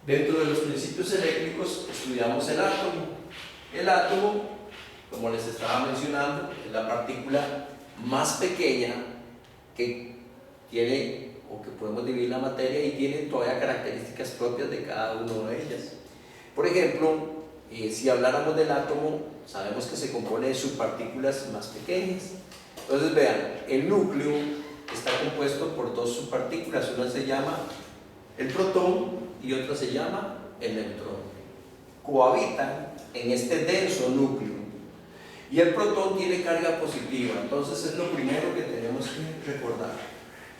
Dentro de los principios eléctricos estudiamos el átomo. El átomo, como les estaba mencionando, es la partícula más pequeña que tiene, o que podemos dividir la materia, y tiene todavía características propias de cada una de ellas. Por ejemplo, si habláramos del átomo, sabemos que se compone de subpartículas más pequeñas. Entonces vean, el núcleo está compuesto por dos subpartículas, una se llama el protón y otra se llama el neutrón. Cohabitan en este denso núcleo y el protón tiene carga positiva. Entonces es lo primero que tenemos que recordar.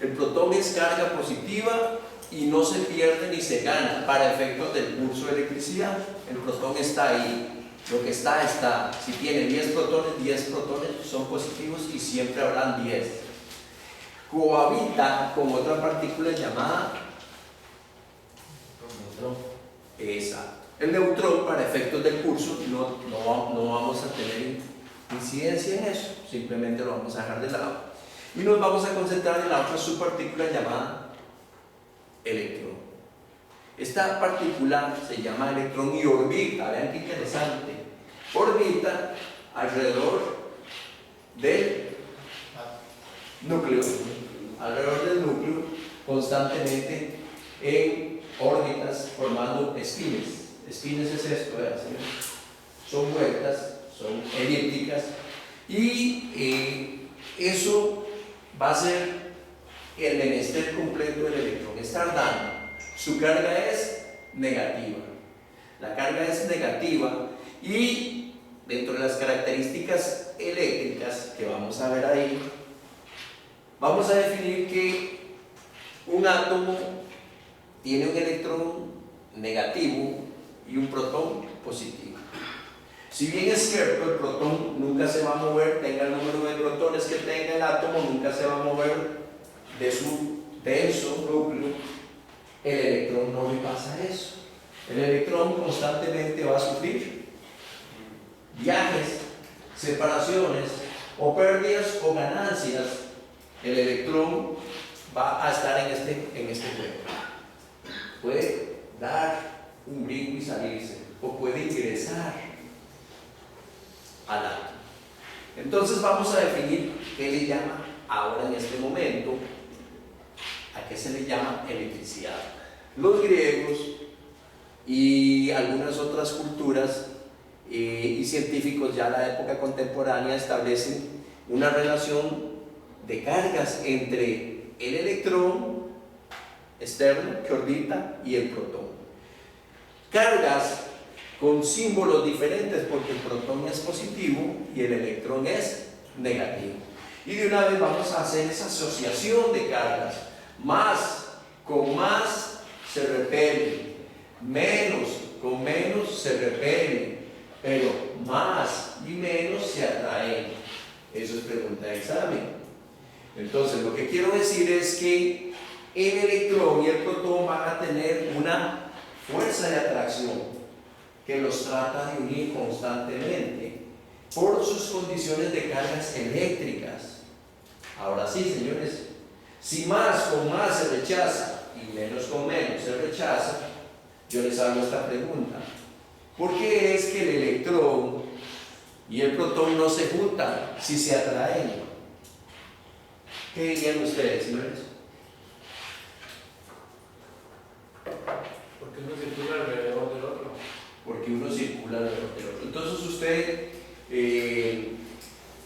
El protón es carga positiva y no se pierde ni se gana para efectos del curso de electricidad. El protón está ahí, lo que está, está. Si tiene 10 protones son positivos y siempre habrán 10. Cohabita con otra partícula llamada exacto. El neutrón, para efectos del curso, no vamos a tener incidencia en eso, simplemente lo vamos a dejar de lado y nos vamos a concentrar en la otra subpartícula llamada electrón. Esta partícula se llama electrón y orbita, vean qué interesante, orbita alrededor del núcleo, constantemente en órbitas formando espines. Espines es esto, ¿verdad, señores? Son vueltas, son elípticas y eso va a ser el menester completo del electrón. Está dando, su carga es negativa. La carga es negativa y dentro de las características eléctricas que vamos a ver ahí, vamos a definir que un átomo tiene un electrón negativo y un protón positivo. Si bien es cierto, el protón nunca se va a mover, tenga el número de protones que tenga el átomo, nunca se va a mover de su denso núcleo, el electrón no le pasa eso. El electrón constantemente va a sufrir viajes, separaciones, o pérdidas o ganancias. El electrón va a estar en este juego. Puede dar un brinco y salirse, o puede ingresar al átomo. Entonces vamos a definir qué le llama ahora en este momento, a qué se le llama electricidad. Los griegos y algunas otras culturas y científicos ya en la época contemporánea establecen una relación de cargas entre el electrón externo que orbita y el protón. Cargas con símbolos diferentes porque el protón es positivo y el electrón es negativo. Y de una vez vamos a hacer esa asociación de cargas. Más con más se repele, menos con menos se repele, pero más y menos se atraen. Eso es pregunta de examen. Entonces lo que quiero decir es que el electrón y el protón van a tener una fuerza de atracción que los trata de unir constantemente por sus condiciones de cargas eléctricas. Ahora sí, señores, si más con más se rechaza y menos con menos se rechaza, yo les hago esta pregunta: ¿por qué es que el electrón y el protón no se juntan si se atraen? ¿Qué dirían ustedes, señores? Porque uno circula alrededor del otro. Porque uno circula alrededor del otro. Entonces usted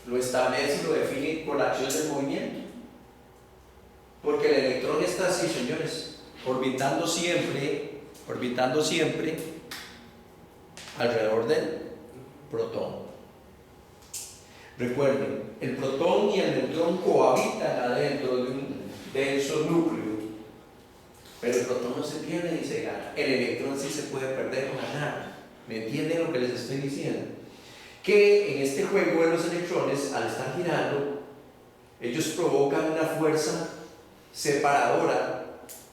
lo establece y lo define por la acción del movimiento. Porque el electrón está así, señores, orbitando siempre alrededor del protón. Recuerden, el protón y el neutrón cohabitan adentro de un denso núcleo, pero el protón no se pierde ni se gana. El electrón sí se puede perder o ganar. ¿Me entienden lo que les estoy diciendo? Que en este juego de los electrones, al estar girando, ellos provocan una fuerza separadora,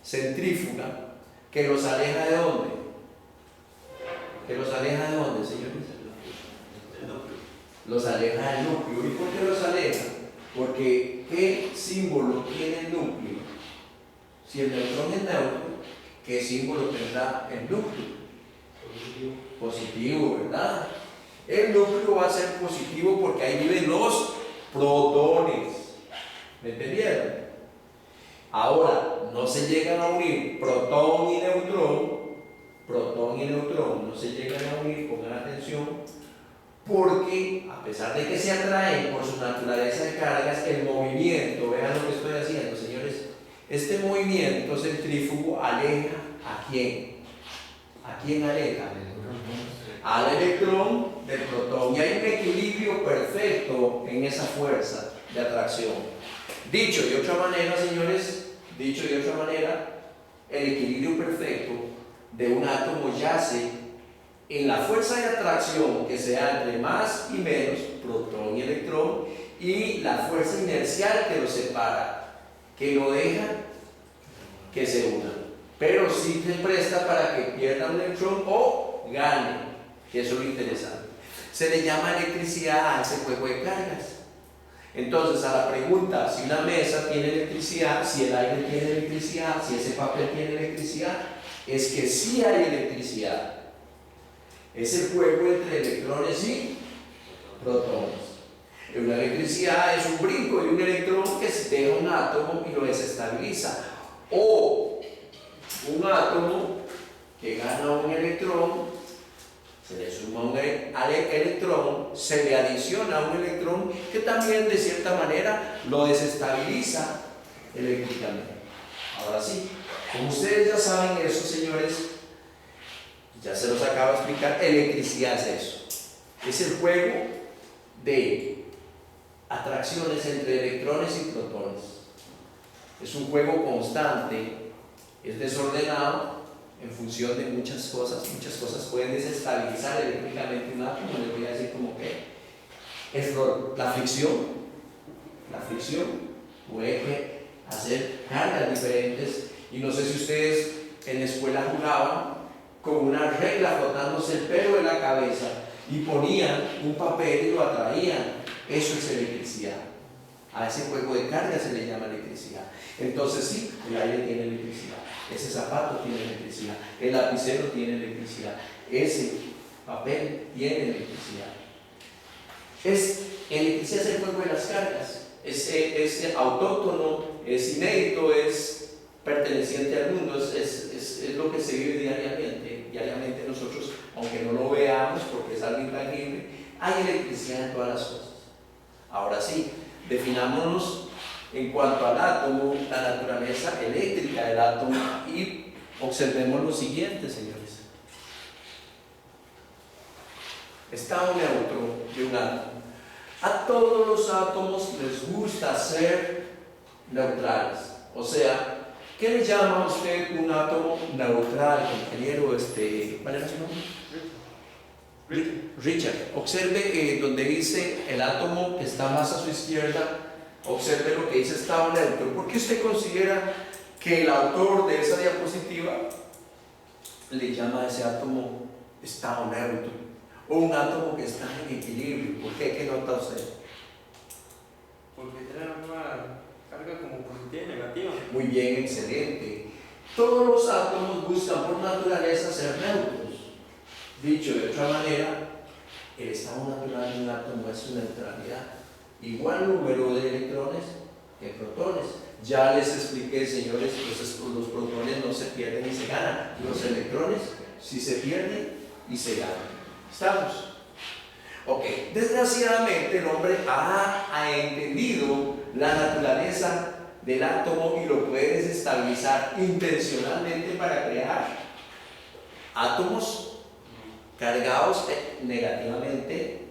centrífuga, que los aleja ¿de dónde? ¿Que los aleja de dónde, señores? Los aleja del núcleo. ¿Y por qué los aleja? Porque ¿qué símbolo tiene el núcleo? Si el neutrón es neutro, ¿qué símbolo tendrá el núcleo? Positivo, ¿verdad? El núcleo va a ser positivo porque ahí viven los protones. ¿Me entendieron? Ahora, no se llegan a unir protón y neutrón no se llegan a unir, pongan atención, porque a pesar de que se atraen por su naturaleza de cargas, el movimiento, vean lo que estoy haciendo, señores, este movimiento centrífugo aleja ¿a quién? ¿A quién aleja? Al electrón del protón, y hay un equilibrio perfecto en esa fuerza de atracción. Dicho de otra manera, señores, el equilibrio perfecto de un átomo yace en la fuerza de atracción que se da entre más y menos, protón y electrón, y la fuerza inercial que los separa, que lo deja que se unan. Pero sí se presta para que pierda un electrón o gane, que eso es lo interesante. Se le llama electricidad a ese juego de cargas. Entonces, a la pregunta si una mesa tiene electricidad, si el aire tiene electricidad, si ese papel tiene electricidad, es que sí hay electricidad. Es el juego entre electrones y protones. Una electricidad es un brinco de un electrón que se deja un átomo y lo desestabiliza. O un átomo que gana un electrón, se le suma un electrón, se le adiciona un electrón que también de cierta manera lo desestabiliza eléctricamente. Ahora sí, como ustedes ya saben eso, señores, ya se los acabo de explicar, electricidad es eso. Es el juego de atracciones entre electrones y protones. Es un juego constante, es desordenado en función de muchas cosas pueden desestabilizar eléctricamente un átomo. Les voy a decir como que es la fricción puede hacer cargas diferentes, y no sé si ustedes en la escuela jugaban con una regla frotándose el pelo de la cabeza y ponían un papel y lo atraían. Eso es electricidad. A ese juego de cargas se le llama electricidad. Entonces sí, el aire tiene electricidad, ese zapato tiene electricidad, el lapicero tiene electricidad, ese papel tiene electricidad. Electricidad es el juego de las cargas, es autóctono, es inédito, es perteneciente al mundo, es lo que se vive diariamente nosotros, aunque no lo veamos porque es algo intangible. Hay electricidad en todas las cosas. Ahora sí, definámonos en cuanto al átomo, la naturaleza eléctrica del átomo, y observemos lo siguiente, señores. Estado neutro de un átomo. A todos los átomos les gusta ser neutrales. O sea, ¿qué le llama a usted un átomo neutral, compañero? ¿Cuál era su nombre? Richard. Observe donde dice el átomo que está más a su izquierda. Observe lo que dice estado neutro. ¿Por qué usted considera que el autor de esa diapositiva le llama a ese átomo estado neutro? O un átomo que está en equilibrio. ¿Por qué? ¿Qué nota usted? Porque tiene la misma carga como positiva y negativa. Muy bien, excelente. Todos los átomos buscan por naturaleza ser neutros. Dicho de otra manera, el estado natural de un átomo es su neutralidad. Igual número de electrones que protones. Ya les expliqué, señores, los protones no se pierden y se ganan. Los electrones sí se pierden y se ganan. ¿Estamos? Ok. Desgraciadamente el hombre ha entendido la naturaleza del átomo y lo puede desestabilizar intencionalmente para crear átomos cargados negativamente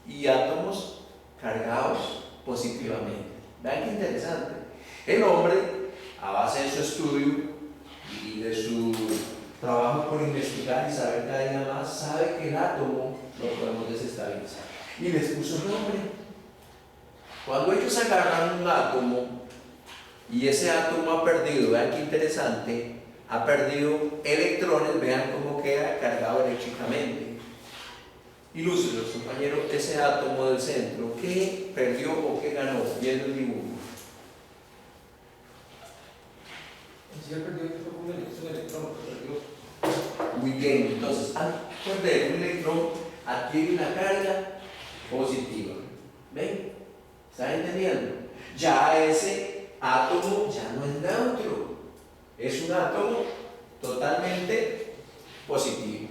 y átomos cargados positivamente. Vean qué interesante. El hombre, a base de su estudio y de su trabajo por investigar y saber cada día más, sabe que el átomo lo podemos desestabilizar. Y les puso nombre. Cuando ellos agarran un átomo y ese átomo ha perdido, vean qué interesante, ha perdido electrones, vean cómo queda cargado eléctricamente. Ilústrenos, compañero, ese átomo del centro, ¿qué perdió o qué ganó? Viendo el dibujo. Si ya perdió un electrón, Muy bien, entonces, al perder un electrón, adquiere una carga positiva. ¿Ven? ¿Están entendiendo? Ya ese átomo ya no es neutro, es un átomo totalmente positivo.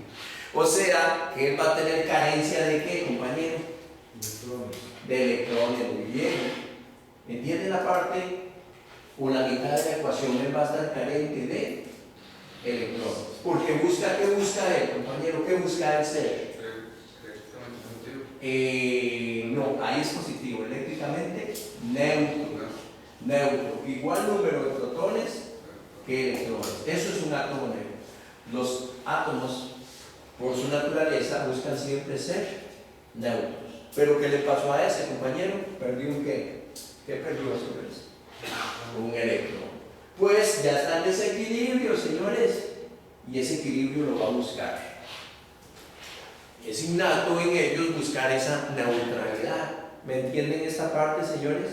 O sea, que él va a tener carencia de ¿qué, compañero? De electrones, muy bien. ¿Entienden la parte? O la mitad de la ecuación él va a estar carente de electrones. Porque busca, ¿qué busca él, compañero? ¿Qué busca el ser? No, ahí es positivo, eléctricamente neutro. Neutro, igual número de protones que electrones. Eso es un átomo neutro. Los átomos, por su naturaleza, buscan siempre ser neutros. Pero ¿qué le pasó a ese, compañero? Perdió un ¿qué? ¿Qué perdió a su vez? Un electrón. Pues ya está en desequilibrio, señores. Y ese equilibrio lo va a buscar. Es innato en ellos buscar esa neutralidad. ¿Me entienden esta parte, señores?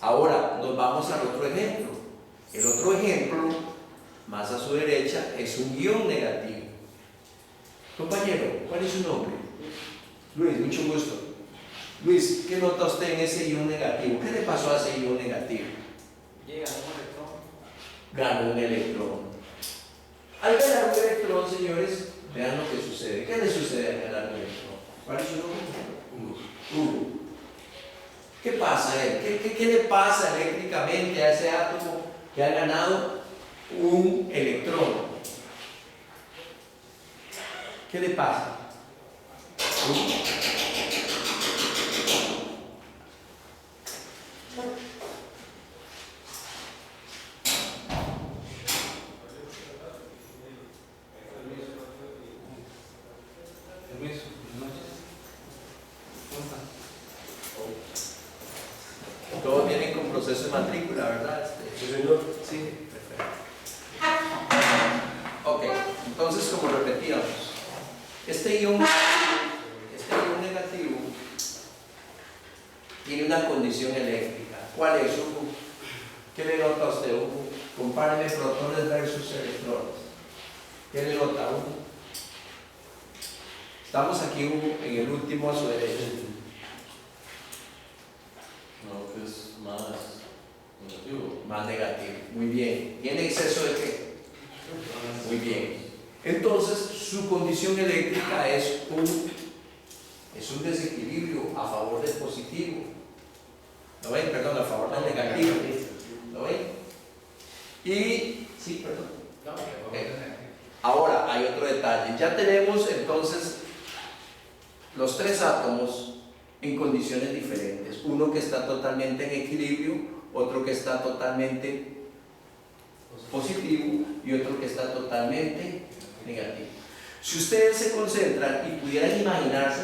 Ahora nos vamos al otro ejemplo. El otro ejemplo, más a su derecha, es un ion negativo. Compañero, ¿cuál es su nombre? Luis, mucho gusto. Luis, ¿qué nota usted en ese ion negativo? ¿Qué le pasó a ese ion negativo? Llega un electrón. Ganó un electrón. Al ganar un electrón, señores, vean lo que sucede. ¿Qué le sucede al ganar un electrón? ¿Cuál es su nombre? Hugo. ¿Qué pasa a él? ¿Qué le pasa eléctricamente a ese átomo que ha ganado un electrón? ¿Qué le pasa? Todos vienen con proceso de matrícula, ¿verdad? Sí, señor. Sí, perfecto. Ok, entonces como repetíamos, este ion negativo tiene una condición eléctrica. ¿Cuál es, Hugo? ¿Qué le nota a usted, Hugo? Compáreme protones versus electrones. ¿Qué le nota, Hugo? Estamos aquí, Hugo, en el último a su derecha. No, que es más negativo. Más negativo. Muy bien. ¿Tiene exceso de qué? Muy bien. Entonces, su condición eléctrica es un desequilibrio a favor del positivo. ¿Lo ven? Perdón, a favor del negativo. ¿Lo ven? Y, sí, perdón. Okay. Ahora, hay otro detalle. Ya tenemos entonces los tres átomos en condiciones diferentes. Uno que está totalmente en equilibrio, otro que está totalmente positivo y otro que está totalmente negativo. Si ustedes se concentran y pudieran imaginarse,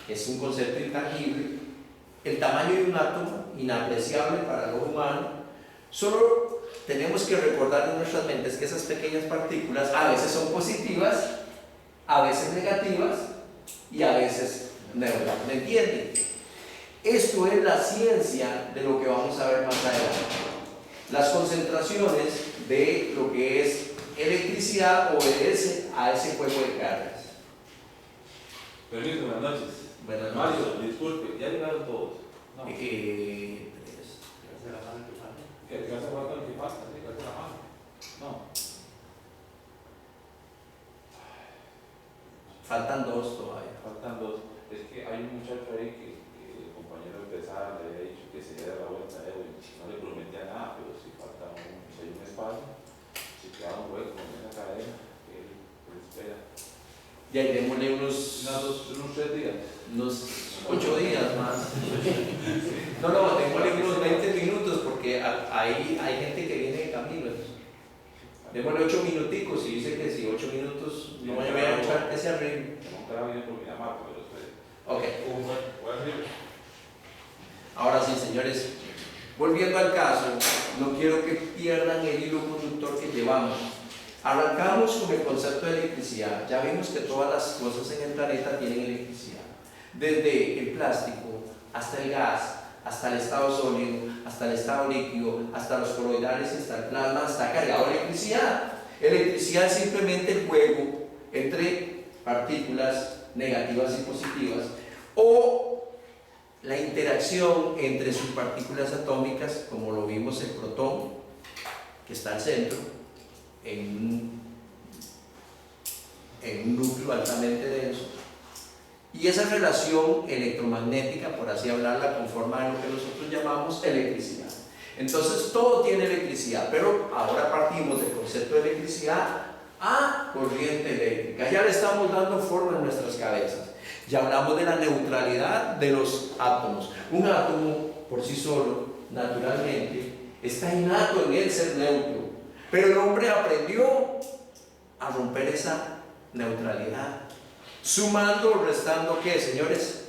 que es un concepto intangible, el tamaño de un átomo, inapreciable para el ojo humano, solo tenemos que recordar en nuestras mentes que esas pequeñas partículas a veces son positivas, a veces negativas y a veces neutras. ¿Me entienden? Esto es la ciencia de lo que vamos a ver más adelante. Las concentraciones de lo que es electricidad obedecen a ese juego de cargas. Permiso, buenas noches. Buenas Mario, noches. disculpe, ya llegaron todos. No. Tres. ¿Qué hace falta lo que falta? ¿Sí? ¿Qué hace la mano? No. Faltan dos todavía. Faltan dos. Es que hay un muchacho ahí que el compañero empezaba, le había dicho que se diera la vuelta a Edwin. No le prometía nada, pero si falta si hay un espacio, si queda un hueco en esa cadena, que él espera. Ya démosle unos 3 días. unos 8 días más. No, démosle unos 20 minutos porque ahí hay gente que viene de camino. Démosle 8 minuticos y dice que si 8 minutos no voy a echar ese arreglo. Nunca viene por mi llamar, pero espere. Ok. Voy a decir. Ahora sí, señores, volviendo al caso, no quiero que pierdan el hilo conductor que llevamos. Arrancamos con el concepto de electricidad. Ya vimos que todas las cosas en el planeta tienen electricidad. Desde el plástico, hasta el gas, hasta el estado sólido, hasta el estado líquido, hasta los coloidales, hasta el plasma, está cargado de electricidad. Electricidad electricidad es simplemente el juego entre partículas negativas y positivas, o la interacción entre sus partículas atómicas, como lo vimos el protón, que está al centro, en un núcleo altamente denso, y esa relación electromagnética, por así hablarla, conforma lo que nosotros llamamos electricidad. Entonces todo tiene electricidad, pero ahora partimos del concepto de electricidad a corriente eléctrica. Ya le estamos dando forma en nuestras cabezas. Ya hablamos de la neutralidad de los átomos. Un átomo por sí solo, naturalmente, está innato en él ser neutro, pero el hombre aprendió a romper esa neutralidad, sumando o restando, ¿qué, señores?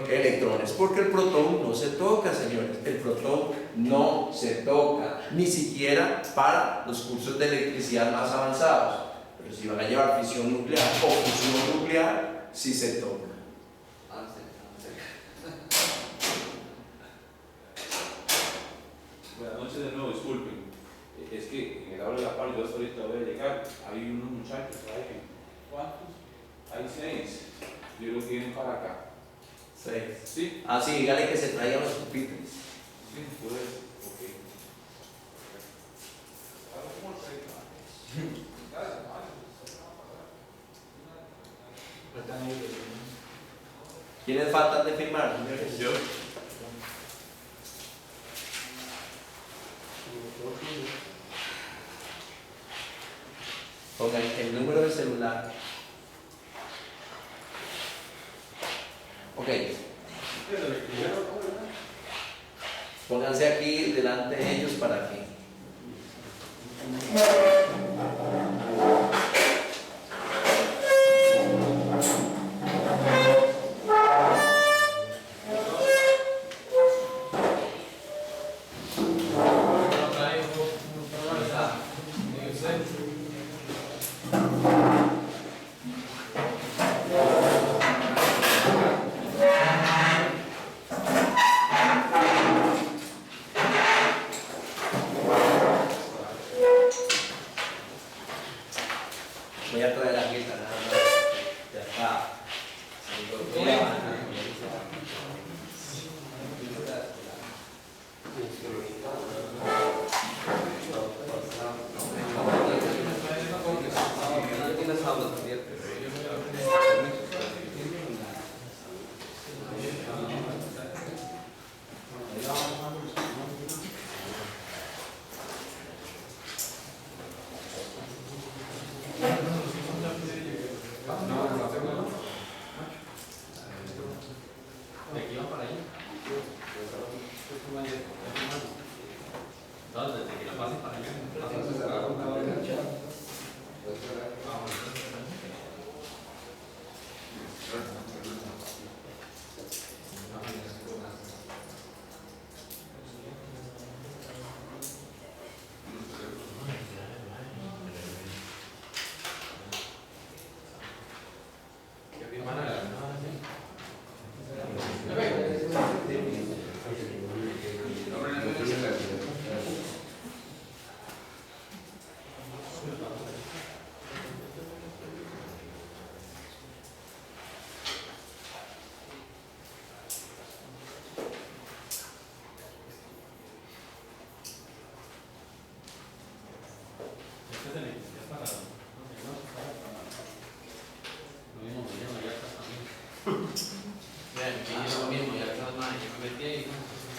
Electrones, porque el protón no se toca, señores. El protón no se toca, ni siquiera para los cursos de electricidad más avanzados. Pero si van a llevar fisión nuclear o fusión nuclear, sí se toca. Buenas noches de nuevo, disculpen. Es que en el aula de la par, yo hasta ahorita voy a llegar. Hay unos muchachos, hay ¿cuántos? Hay 6. Yo creo que vienen para acá. 6. ¿Sí? Ah, sí, dígale que se traigan los pupitres. Sí, pues, ok. ¿Quiénes faltan de firmar, señores? Yo. Pongan el número de celular. Ok. Pónganse aquí delante de ellos para que. Voy a traer la guita nada más. Ya está.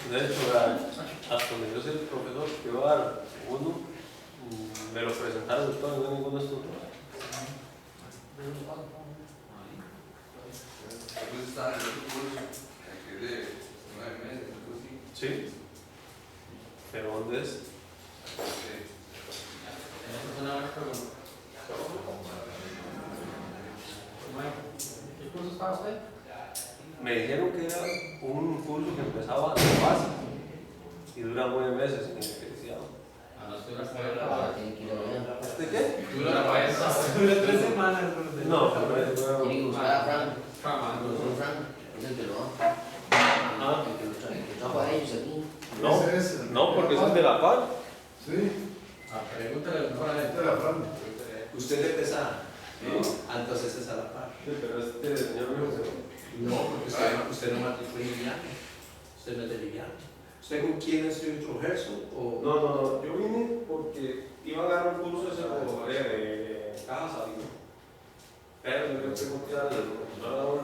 De hecho, hasta donde yo soy el profesor que va a dar uno, me lo presentaron todos, no ninguno estuvo. Está en otro curso, que es de 9 meses, algo así. Sí. ¿Pero dónde es? ¿Qué curso estaba usted? Me dijeron que era un curso que empezaba de básico y dura 9 meses en electricidad. A no ser hasta ¿Este qué? Dura 3 semanas. No, pero es nuevo. Tiene que buscar a Frank. Frank es el que lo da. Ah. El que trabaja a ellos aquí. No, no, porque son de la par. Sí. Pregúntale mejor a él. Usted de pesada. Entonces es a la par. Sí, pero este señor me dijo, No, porque usted no matricula liviano. Usted no es de liviano. ¿Usted con quién estudió Gerson? O... no, yo vine porque iba a dar un curso de caja salida. Pero yo le pregunté al computador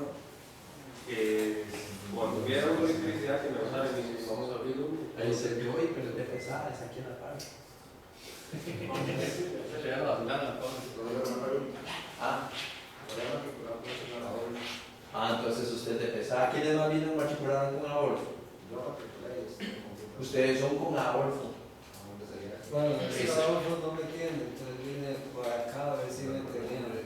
que cuando hubiera una electricidad que me va a dar y vamos a abrir uno. Ahí se vio, oye, pero es de pesada, es aquí a la par. Se le da la plana, Entonces usted es de pesada. ¿Quiénes más vienen matriculados con Adolfo? Ustedes son con Adolfo. Bueno, el trabajo no me tiene, entonces vine por acá a ver si me tenían.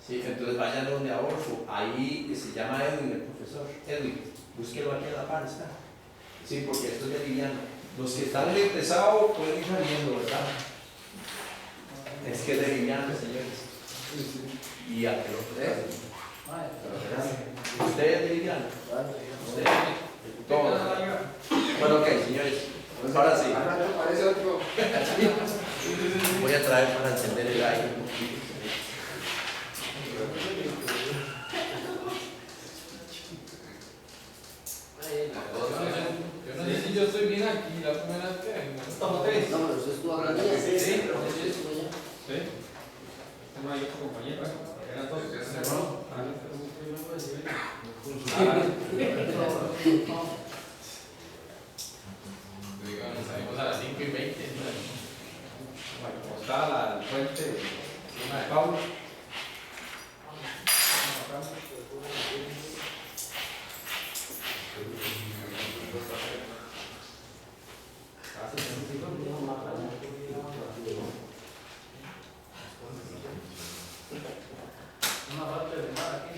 Sí, entonces vayan donde Adolfo. Ahí se llama Edwin, el profesor. Edwin, búsquelo aquí a la par, está. Sí, porque esto es de liviano. Los que están de pesado pueden ir saliendo, ¿verdad? Es que es de liviano, señores. Y a que lo ¿usted es de liviano? ¿Usted? Todos. Bueno, ok, señores. Ahora sí. Voy a traer para encender el aire un poquito. Yo no sé si yo estoy bien aquí, la primera vez que vengo. No, pero usted estuvo acá ya. Sí, pero usted estuvo allá. Sí. Tengo ahí otro compañero. Eran dos. Salimos a las 5:20. Bueno, como está el puente de Pablo. Una parte de mar aquí.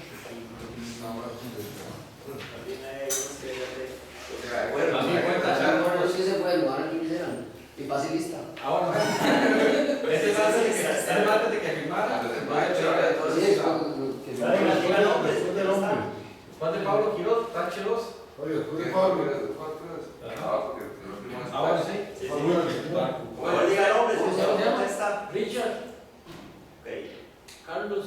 A mí cuenta, No, es que se puede lugar aquí, miseran. Y facilista. ahora, este es antes de que firmara. Sí, es como que Juan de Pablo Quiroz, Tache 2. Ahora sí. Bueno, diga nombres, ¿Cómo se señor. llama? ¿Dónde está? Richard, Ok. Carlos,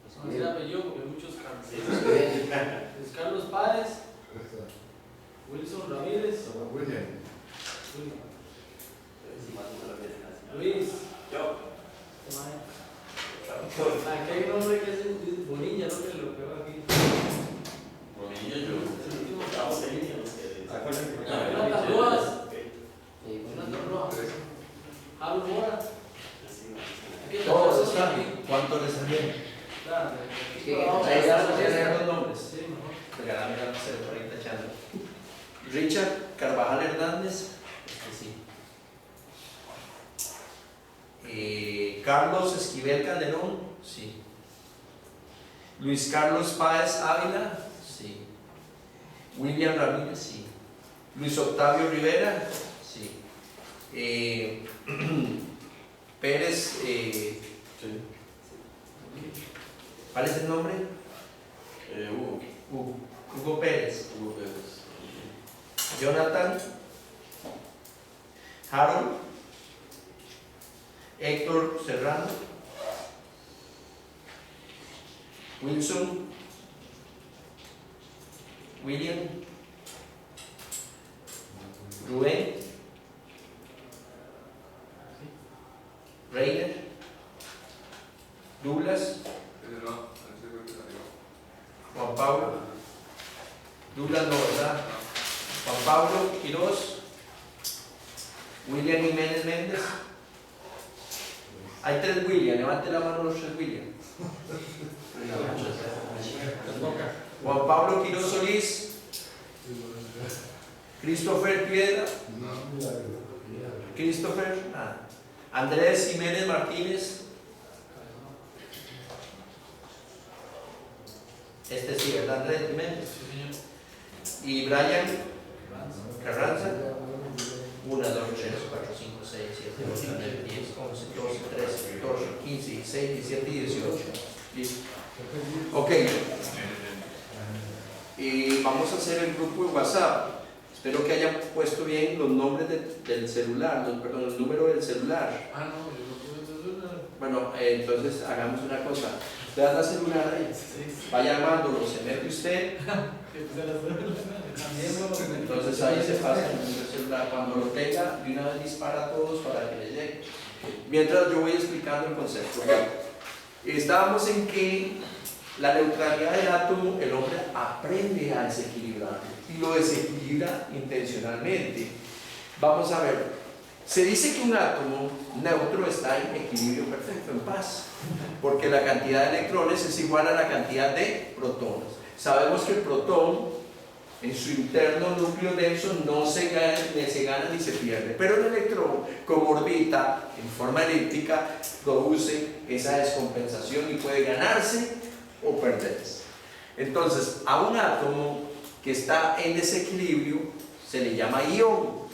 no sé el apellido porque muchos Carlos. bien. Es Carlos Páez, Wilson Ramírez, Luis. Yo. Aquí hay un hombre que es Bonilla, ¿no? Que lo veo aquí. Jonathan Rojas. Jonathan Rojas. Harold Mora. Aquí está. Todos están. ¿Cuánto les salieron? Claro. Ahí ya se tienen los nombres. Sí, mejor. Regálame la cero por ahí tachando. Richard Carvajal Hernández. Sí. Carlos Esquivel Calderón. Sí. Luis Carlos Páez Ávila. Sí. William Ramírez. Sí. Luis Octavio Rivera. Sí. Pérez. ¿Cuál es el nombre? Hugo Pérez. Jonathan. Harold. Héctor Serrano. Wilson. William. Rubén. Reiner. Douglas. Juan Pablo. Douglas no, ¿verdad? Juan Pablo Quiroz. William Jiménez Méndez. Hay 3 William, levante la mano los 3 William. Juan Pablo Quiroz Solís. Christopher Piedra. Christopher. Andrés Jiménez Martínez. Este sí, ¿verdad? Andrés Jiménez. Y Brian Carranza. 1, 2, 3, 4, 5, 6, 7, 8, 9, 10, 11, 12, 13, 14, 15, 16, 17 y 18. Listo. Ok. Y vamos a hacer el grupo de WhatsApp. Espero que hayan puesto bien los nombres del celular, perdón, el número del celular. Ah, no, yo no tuve celular. Bueno, entonces hagamos una cosa. Usted da el celular ahí, vaya armándolo, se mete usted. Entonces ahí se pasa el número del celular. Cuando lo tenga, de una vez dispara a todos para que le llegue. Mientras yo voy explicando el concepto. Estábamos en que la neutralidad del átomo, el hombre aprende a desequilibrarlo y lo desequilibra intencionalmente. Vamos a ver, se dice que un átomo neutro está en equilibrio perfecto, en paz, porque la cantidad de electrones es igual a la cantidad de protones. Sabemos que el protón en su interno núcleo denso no se gana ni se pierde, pero el electrón, como orbita en forma elíptica, produce esa descompensación y puede ganarse o perderse. Entonces, a un átomo que está en desequilibrio se le llama ión.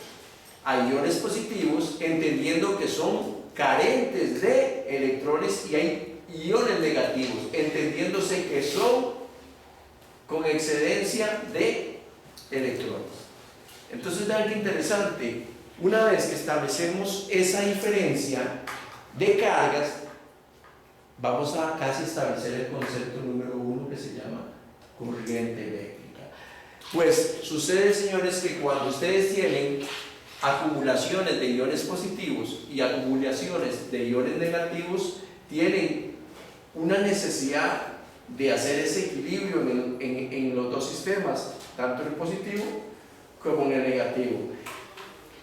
A iones positivos, entendiendo que son carentes de electrones, y hay iones negativos, entendiéndose que son con excedencia de electrones. Entonces, vean qué interesante. Una vez que establecemos esa diferencia de cargas, vamos a casi establecer el concepto número 1, que se llama corriente eléctrica. Pues sucede, señores, que cuando ustedes tienen acumulaciones de iones positivos y acumulaciones de iones negativos, tienen una necesidad de hacer ese equilibrio en los dos sistemas, tanto en el positivo como en el negativo.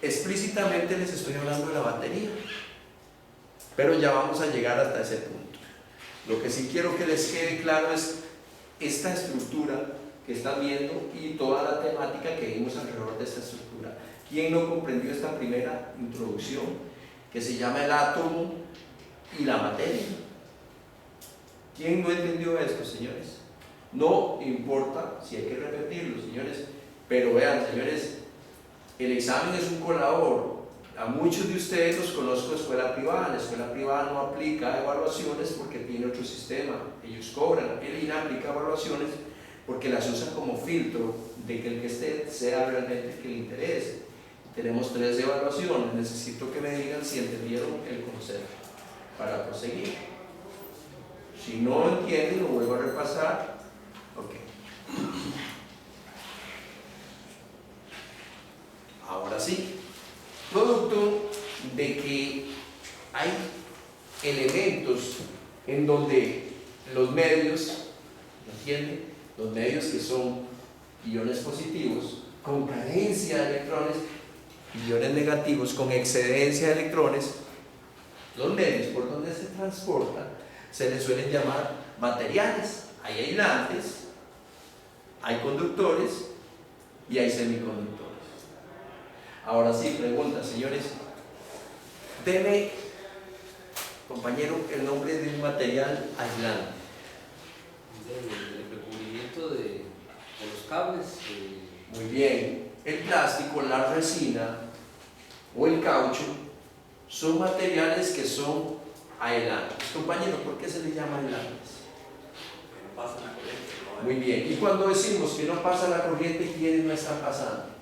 Explícitamente les estoy hablando de la batería, pero ya vamos a llegar hasta ese punto. Lo que sí quiero que les quede claro es esta estructura que están viendo y toda la temática que vimos alrededor de esta estructura. ¿Quién no comprendió esta primera introducción que se llama el átomo y la materia? ¿Quién no entendió esto, señores? No importa si hay que repetirlo, señores, pero vean, señores, el examen es un colador. A muchos de ustedes los conozco de escuela privada. La escuela privada no aplica evaluaciones porque tiene otro sistema. Ellos cobran. El INA aplica evaluaciones porque las usa como filtro de que el que esté sea realmente el que le interese. Tenemos 3 evaluaciones. Necesito que me digan si entendieron el concepto para proseguir. Si no entienden, lo vuelvo a repasar. Ok. Ahora sí. Producto de que hay elementos en donde los medios, ¿entienden? Los medios que son iones positivos con carencia de electrones, iones negativos con excedencia de electrones, los medios por donde se transportan se les suelen llamar materiales. Hay aislantes, hay conductores y hay semiconductores. Ahora sí, pregunta, señores. Deme, compañero, el nombre de un material aislante. El recubrimiento de los cables. Muy bien. El plástico, la resina o el caucho son materiales que son aislantes. Compañero, ¿por qué se les llama aislantes? No pasa la corriente. Muy bien. Y cuando decimos que no pasa la corriente, ¿quiénes no están pasando?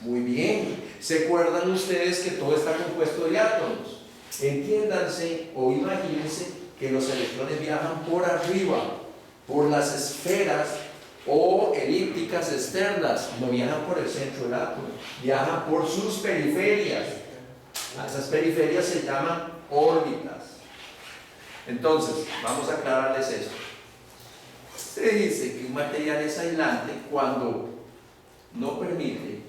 Muy bien. ¿Se acuerdan ustedes que todo está compuesto de átomos? Entiéndanse o imagínense que los electrones viajan por arriba, por las esferas o elípticas externas, no viajan por el centro del átomo, viajan por sus periferias. A esas periferias se llaman órbitas. Entonces, vamos a aclararles esto. Se dice que un material es aislante cuando no permite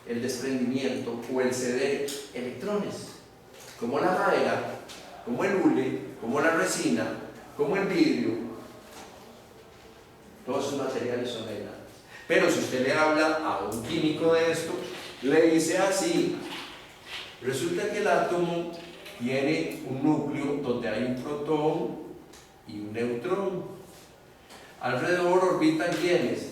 el desprendimiento o el ceder electrones, como la madera, como el hule, como la resina, como el vidrio. Todos esos materiales son aislantes. Pero si usted le habla a un químico de esto, le dice así: resulta que el átomo tiene un núcleo donde hay un protón y un neutrón. Alrededor orbitan ¿quiénes?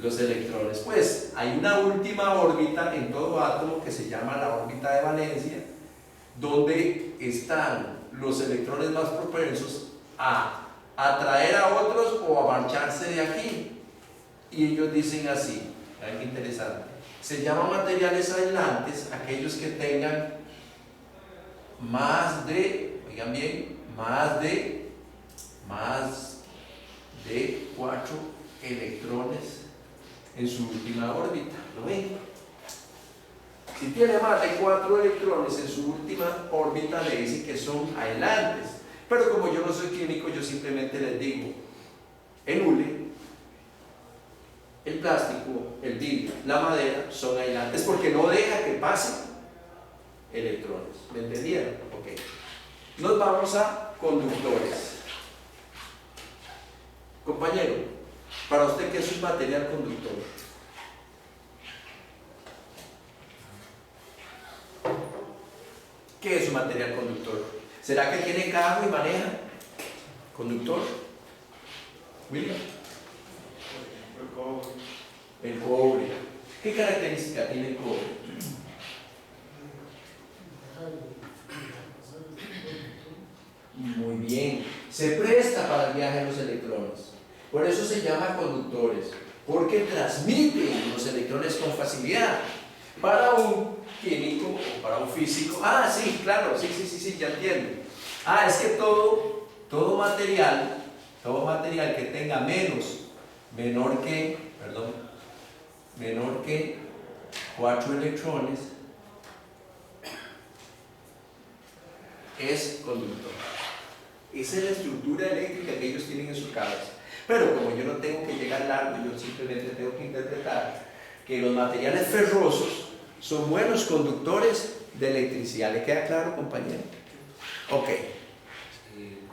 Los electrones. Pues hay una última órbita en todo átomo que se llama la órbita de valencia, donde están los electrones más propensos a atraer a otros o a marcharse de aquí. Y ellos dicen así: Vean qué interesante. Se llaman materiales aislantes aquellos que tengan más de, oigan bien, más de 4 electrones en su última órbita. ¿Lo ven? Si tiene más de 4 electrones en su última órbita, le dicen que son aislantes. Pero como yo no soy químico, yo simplemente les digo, el hule, el plástico, el vidrio, la madera son aislantes porque no deja que pasen electrones. ¿Me entendieron? Ok. Nos vamos a conductores. Compañero, para usted, ¿qué es un material conductor? ¿Qué es un material conductor? ¿Será que tiene carro y maneja? ¿Conductor? ¿William? El cobre. ¿Qué característica tiene el cobre? Muy bien. Se presta para el viaje de los electrones. Por eso se llama conductores, porque transmiten los electrones con facilidad. Para un químico o para un físico, sí, claro, sí, ya entiendo. Es que todo material que tenga menor que 4 electrones es conductor. Esa es la estructura eléctrica que ellos tienen en su cabeza. Pero como yo no tengo que llegar largo, yo simplemente tengo que interpretar que los materiales ferrosos son buenos conductores de electricidad. ¿Le queda claro, compañero? Ok.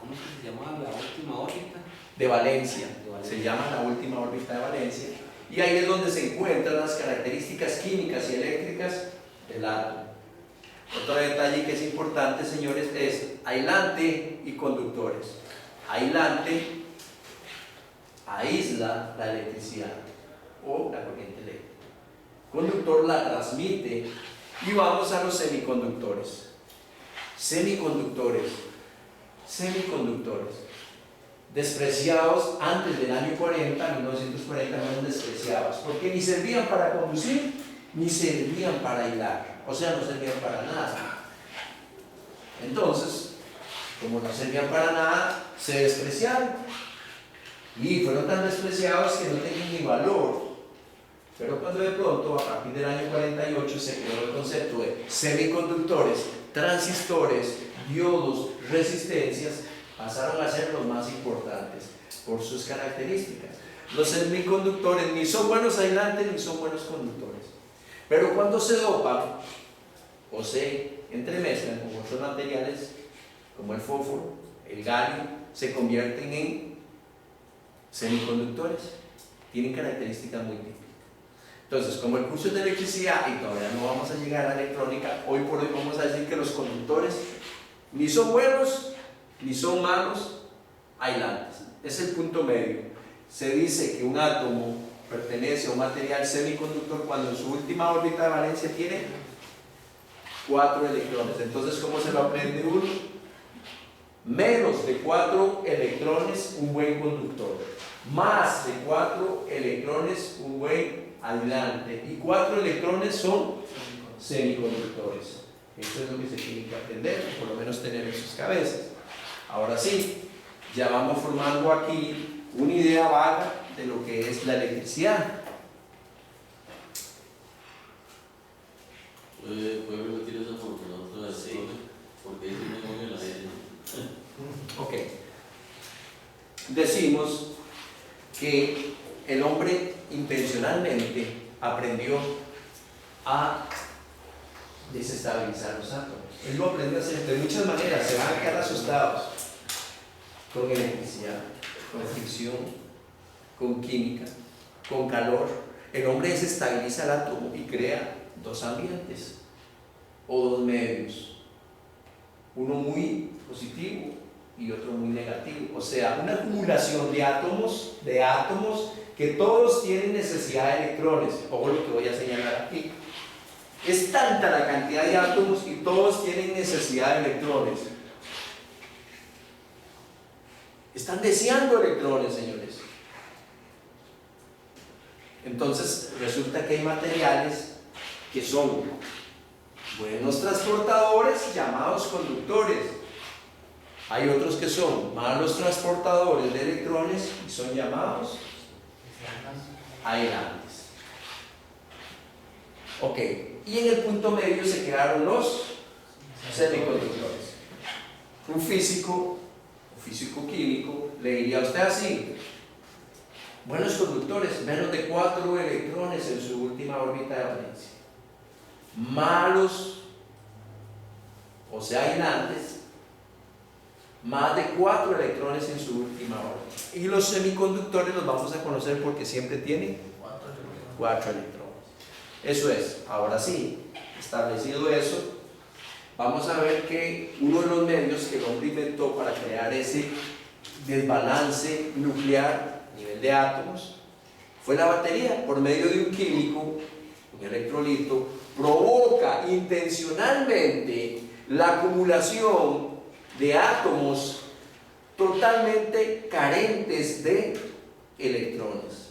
¿Cómo es que se llamaba la última órbita? De Valencia. De Valencia. Se llama la última órbita de Valencia. Y ahí es donde se encuentran las características químicas y eléctricas del átomo. Otro detalle que es importante, señores, es aislante y conductores. Aislante aísla la electricidad o la corriente eléctrica. Conductor la transmite. Y vamos a los semiconductores. Semiconductores. Despreciados antes del año 1940 fueron despreciados, porque ni servían para conducir, ni servían para aislar. O sea, no servían para nada. Entonces, como no servían para nada, se despreciaron. Y fueron tan despreciados que no tenían ni valor. Pero cuando de pronto, a partir del año 48, se creó el concepto de semiconductores, transistores, diodos, resistencias, pasaron a ser los más importantes por sus características. Los semiconductores ni son buenos aislantes ni son buenos conductores. Pero cuando se dopan o se entremezclan con otros materiales, como el fósforo, el galio, se convierten en semiconductores. Tienen características muy típicas. Entonces, como el curso es de electricidad y todavía no vamos a llegar a la electrónica, hoy por hoy vamos a decir que los conductores ni son buenos ni son malos aislantes. Es el punto medio. Se dice que un átomo pertenece a un material semiconductor cuando en su última órbita de valencia tiene 4 electrones. Entonces, ¿cómo se lo aprende uno? Menos de 4 electrones, un buen conductor. Más de 4 electrones, un buen aislante. Y 4 electrones son semiconductores. Esto es lo que se tiene que aprender, o por lo menos tener en sus cabezas. Ahora sí, ya vamos formando aquí una idea vaga de lo que es la electricidad. ¿Puede repetir esa fórmula otra vez? Sí. Porque es muy buena la idea. Ok. Decimos que el hombre intencionalmente aprendió a desestabilizar los átomos. Él lo aprendió a hacer de muchas maneras. Se van a quedar asustados. Con electricidad, con fricción, con química, con calor. El hombre desestabiliza el átomo y crea 2 ambientes o 2 medios. Uno muy positivo y otro muy negativo. O sea, una acumulación de átomos que todos tienen necesidad de electrones. Ojo lo que voy a señalar aquí. Es tanta la cantidad de átomos y todos tienen necesidad de electrones. Están deseando electrones, señores. Entonces resulta que hay materiales que son buenos transportadores llamados conductores. Hay otros que son malos transportadores de electrones y son llamados aislantes. Ok, y en el punto medio se quedaron los semiconductores. Un físico químico le diría a usted así: buenos conductores, menos de 4 electrones en su última órbita de valencia. Malos, o sea, aislantes, más de 4 electrones en su última órbita. Y los semiconductores los vamos a conocer porque siempre tienen 4 electrones. Eso es. Ahora sí, establecido eso, vamos a ver que uno de los medios que el hombre inventó para crear ese desbalance nuclear a nivel de átomos fue la batería. Por medio de un químico, un electrolito, provoca intencionalmente la acumulación de átomos totalmente carentes de electrones.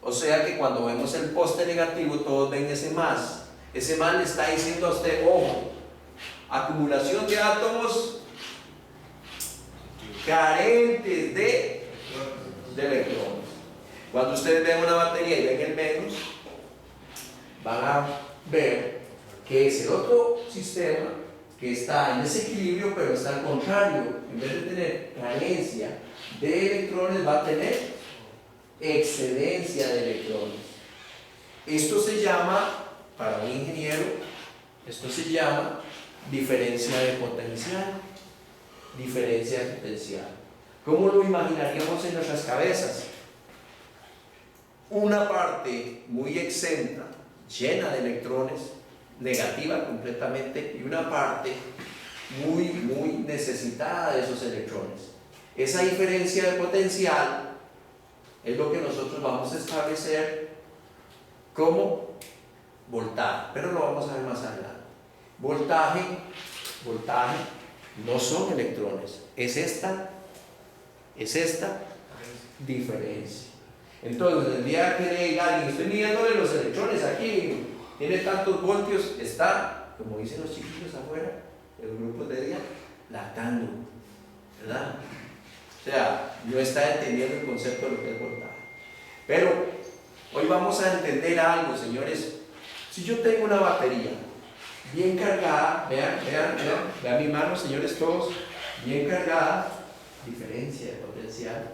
O sea que cuando vemos el poste negativo, todos ven ese más. Ese más le está diciendo a usted: ojo, acumulación de átomos carentes de electrones. Cuando ustedes ven una batería y ven el menos, van a ver que es el otro sistema que está en desequilibrio, pero está al contrario. En vez de tener carencia de electrones, va a tener excedencia de electrones. Esto se llama, para un ingeniero, esto se llama diferencia de potencial. Diferencia de potencial. ¿Cómo lo imaginaríamos en nuestras cabezas? Una parte muy exenta, llena de electrones, negativa completamente, y una parte muy necesitada de esos electrones. Esa diferencia de potencial es lo que nosotros vamos a establecer como voltaje, pero lo vamos a ver más adelante. Voltaje no son electrones, es esta diferencia. Entonces, el día que le diga a alguien: estoy midiéndole los electrones aquí, tiene tantos voltios, está, como dicen los chiquillos afuera, el grupo de día, latando, ¿verdad? O sea, no está entendiendo el concepto de lo que es voltaje. Pero hoy vamos a entender algo, señores. Si yo tengo una batería bien cargada, vean mi mano, señores, todos, bien cargada, diferencia de potencial,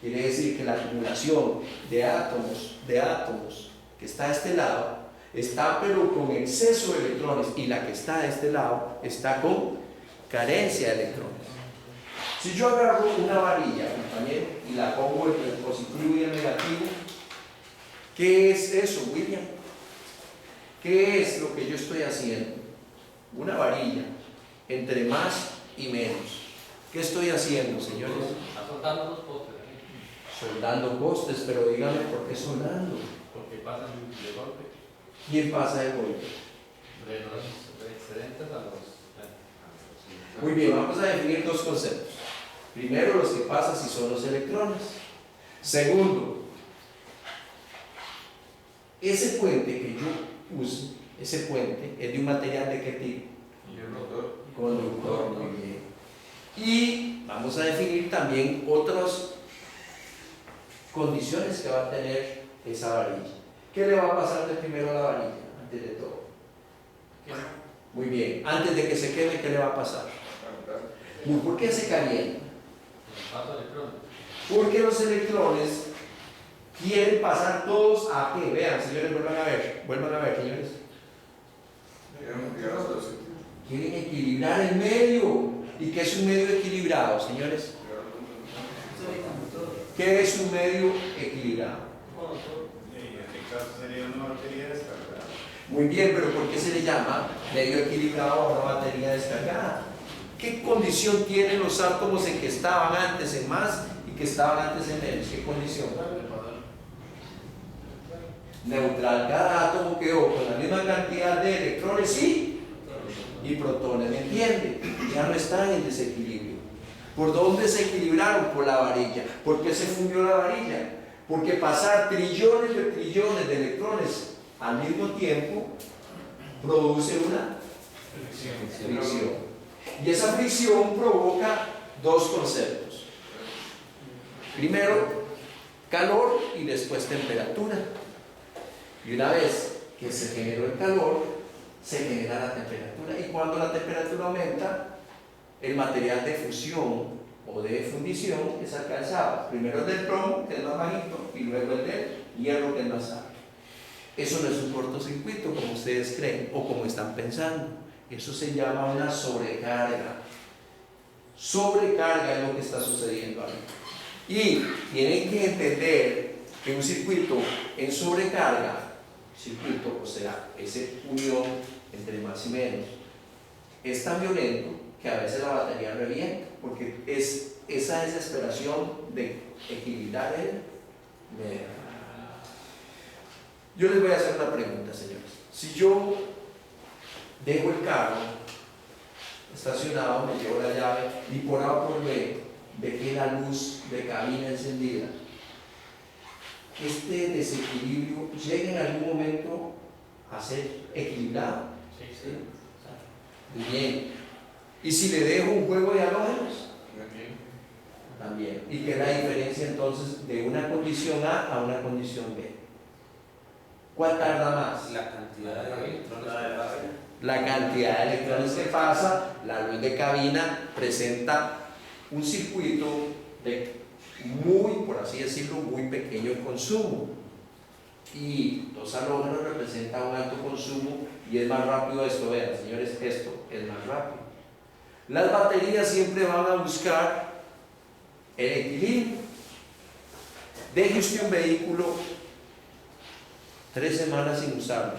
quiere decir que la acumulación de átomos que está a este lado está pero con exceso de electrones, y la que está a este lado está con carencia de electrones. Si yo agarro una varilla, compañero, y la pongo entre el positivo y el negativo, ¿qué es eso, William? ¿Qué es lo que yo estoy haciendo? Una varilla entre más y menos. ¿Qué estoy haciendo, señores? Está soldando los postes aquí. Soldando postes, pero díganme por qué soldando. Porque pasan de golpe ¿Quién pasa de golpe? de los excedentes a los. Muy bien, vamos a definir dos conceptos. Primero, los que pasan si son los electrones. Segundo, ese puente que yo uso, ese puente es de un material de qué tipo? Conductor. Muy bien. Y vamos a definir también otras condiciones que va a tener esa varilla. ¿Qué le va a pasar de primero a la varilla, antes de todo? Muy bien, antes de que se queme, ¿qué le va a pasar? ¿Por qué se calienta? Porque los electrones quieren pasar todos a qué. Vean, señores, vuelvan a ver, señores. Quieren equilibrar el medio. ¿Y qué es un medio equilibrado, señores? ¿Qué es un medio equilibrado? En este caso sería una batería descargada. Muy bien, pero ¿por qué se le llama medio equilibrado a una batería descargada? ¿Qué condición tienen los átomos en que estaban antes en más y que estaban antes en menos? ¿Qué condición? Neutral. Cada átomo quedó con la misma cantidad de electrones y protones. ¿Me entiende? Ya no están en desequilibrio. ¿Por dónde se equilibraron? Por la varilla. ¿Por qué se fundió la varilla? porque pasar trillones de electrones al mismo tiempo produce una fricción. Y esa fricción provoca dos conceptos. Primero, calor y después temperatura. Y una vez que se generó el calor, se genera la temperatura. Y cuando la temperatura aumenta, el material de fusión o de fundición es alcanzado. Primero el del plomo, que es más bajito, y luego el del hierro, que es más alto. Eso no es un cortocircuito, como ustedes creen, o como están pensando. Eso se llama una sobrecarga. Sobrecarga es lo que está sucediendo ahí. Y tienen que entender que un circuito en sobrecarga, circuito, o sea, esa unión entre más y menos, es tan violento que a veces la batería revienta, porque es esa desesperación de equilibrar el medio. Yo les voy a hacer una pregunta, señores. Si yo dejo el carro estacionado, me llevo la llave y por A o por B dejé la luz de cabina encendida, este desequilibrio llega en algún momento a ser equilibrado. ¿Sí? Muy bien. ¿Y si le dejo un juego de halógenos? También. ¿Y qué es la diferencia entonces de una condición A a una condición B? ¿Cuál tarda más? La cantidad de electrones. La cantidad de electrones que pasa. La luz de cabina presenta un circuito de muy, por así decirlo, muy pequeño consumo, y los halógenos representan un alto consumo y es más rápido esto. Vean, señores, esto es más rápido. Las baterías siempre van a buscar el equilibrio. Deje usted un vehículo 3 semanas sin usarlo,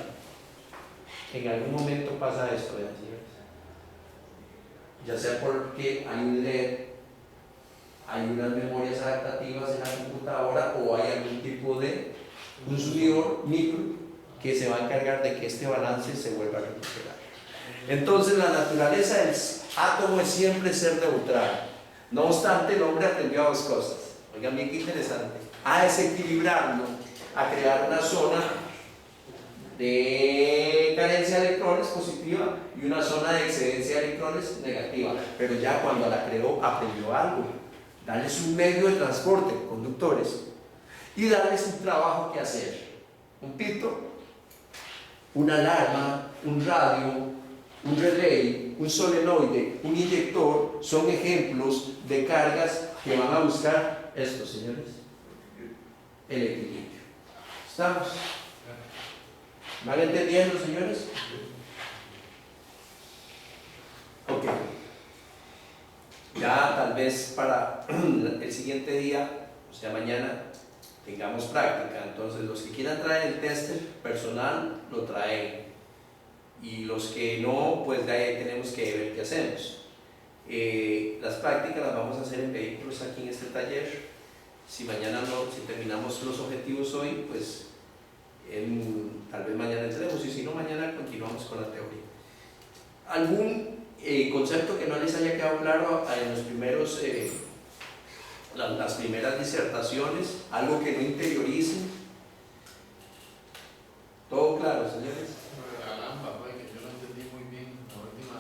en algún momento pasa esto, vean, señores, ya sea porque hay un LED, hay unas memorias adaptativas en la computadora, o hay algún tipo de consumidor micro que se va a encargar de que este balance se vuelva a recuperar. Entonces la naturaleza del átomo es siempre ser neutral. No obstante, el hombre aprendió a dos cosas. Oigan bien qué interesante: a desequilibrarlo, a crear una zona de carencia de electrones positiva y una zona de excedencia de electrones negativa. Pero ya cuando la creó, aprendió algo: darles un medio de transporte, conductores, y darles un trabajo que hacer. Un pito, una alarma, un radio, un relay, un solenoide, un inyector, son ejemplos de cargas que van a buscar esto, señores, el equilibrio. ¿Estamos? ¿Van entendiendo, señores? Ok. Ya tal vez para el siguiente día, o sea mañana, tengamos práctica. Entonces los que quieran traer el tester personal lo traen, y los que no, pues de ahí tenemos que ver qué hacemos. Las prácticas las vamos a hacer en vehículos aquí en este taller. Si mañana no, si terminamos los objetivos hoy, pues tal vez mañana entremos, y si no, mañana continuamos con la teoría. ¿Algún concepto que no les haya quedado claro en los primeros, las primeras disertaciones? ¿Algo que no interioricen? ¿Todo claro, señores? La lámpara, que yo no entendí muy bien la última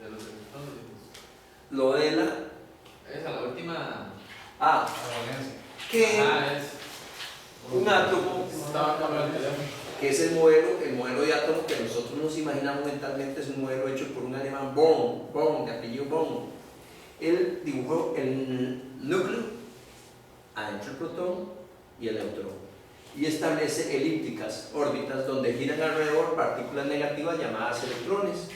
de los electrones. Lo de la... Esa, la última. Ah, que Es. un átomo, Estaba cambiando el teléfono. que es el modelo de átomo que nosotros nos imaginamos mentalmente, es un modelo hecho por un alemán, Born, de apellido Born. Él dibujó el núcleo, adentro el protón y el neutrón, y establece elípticas, órbitas, donde giran alrededor partículas negativas llamadas electrones.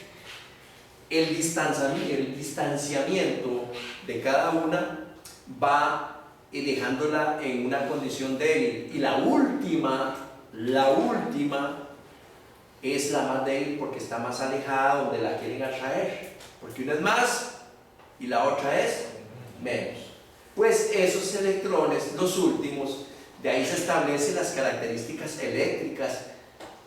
El distanciamiento de cada una va dejándola en una condición débil, y la última es la más débil porque está más alejada, donde la quieren atraer, porque una es más y la otra es menos. Pues esos electrones, los últimos, de ahí se establecen las características eléctricas,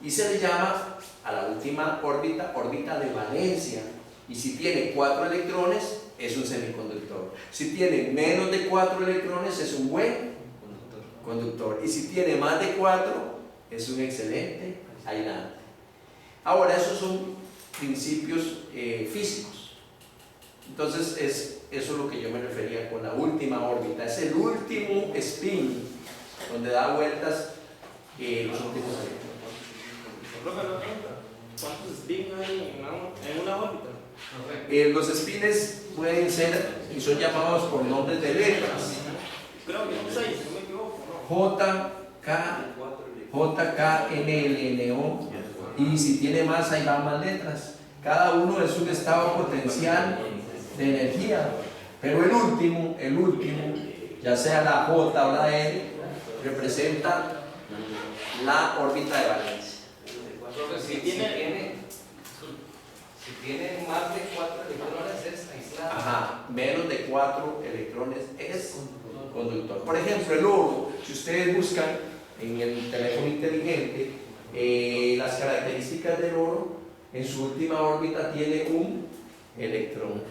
y se le llama a la última órbita de valencia. Y si tiene 4 electrones, es un semiconductor. Si tiene menos de 4 electrones, es un buen conductor. conductor. Y si tiene más de 4, es un excelente aislante. Ahora, esos son principios físicos. Entonces, eso es lo que yo me refería con la última órbita. Es el último spin donde da vueltas los últimos electrones. ¿Cuántos spins hay en una órbita? Los spines pueden ser y son llamados por nombres de letras. Creo que son 6, no me equivoco. JKNLNO, y si tiene más, ahí van más letras. Cada uno es un estado potencial de energía, pero el último, ya sea la J o la L, representa la órbita de valencia. Entonces, si tiene más de 4 electrones es aislado. Ajá, menos de 4 electrones es conductor. Por ejemplo, el oro, si ustedes buscan en el teléfono inteligente las características del oro, en su última órbita tiene un electrón.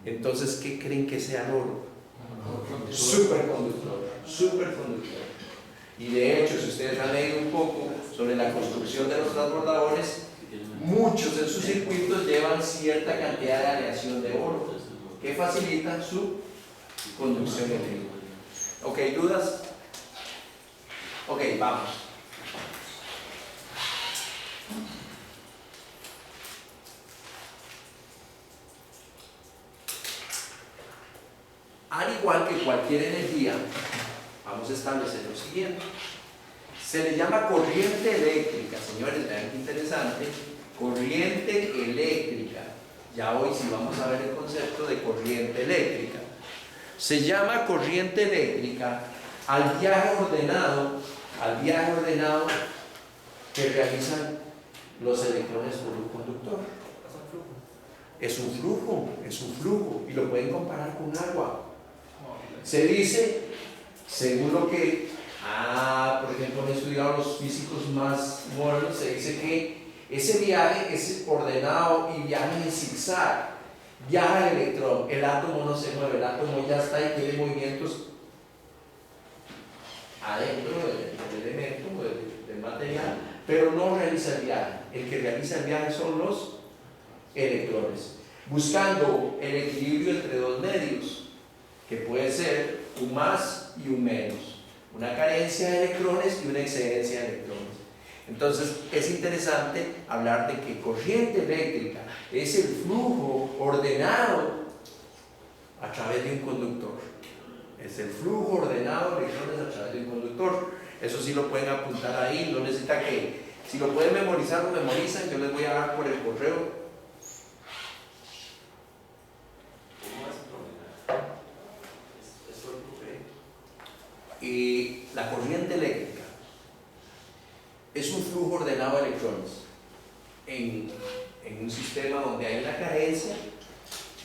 Entonces, ¿qué creen que sea el oro? Superconductor. Y de hecho, si ustedes han leído un poco sobre la construcción de los transbordadores, muchos de sus circuitos llevan cierta cantidad de aleación de oro que facilita su conducción eléctrica. ¿Ok? ¿Dudas? Ok, vamos. Al igual que cualquier energía, vamos a establecer lo siguiente. Se le llama corriente eléctrica, señores, vean qué interesante. Corriente eléctrica. Ya hoy sí vamos a ver el concepto de corriente eléctrica. Se llama corriente eléctrica al viaje ordenado que realizan los electrones por un conductor. Es un flujo, y lo pueden comparar con agua. Se dice, según lo que, por ejemplo, han estudiado los físicos más modernos, se dice que ese viaje es ordenado y viaja en zigzag. Viaja el electrón, el átomo no se mueve, el átomo ya está y tiene movimientos adentro del elemento, del material, pero no realiza el viaje. El que realiza el viaje son los electrones, buscando el equilibrio entre dos medios, que puede ser un más y un menos, una carencia de electrones y una excedencia de electrones. Entonces es interesante hablar de que corriente eléctrica es el flujo ordenado a través de un conductor. Es el flujo ordenado de electrones a través de un conductor. Eso sí lo pueden apuntar ahí, no necesita que, si lo pueden memorizar, lo memorizan. Yo les voy a dar por el correo. Y la corriente eléctrica es un flujo ordenado de electrones en un sistema donde hay una carencia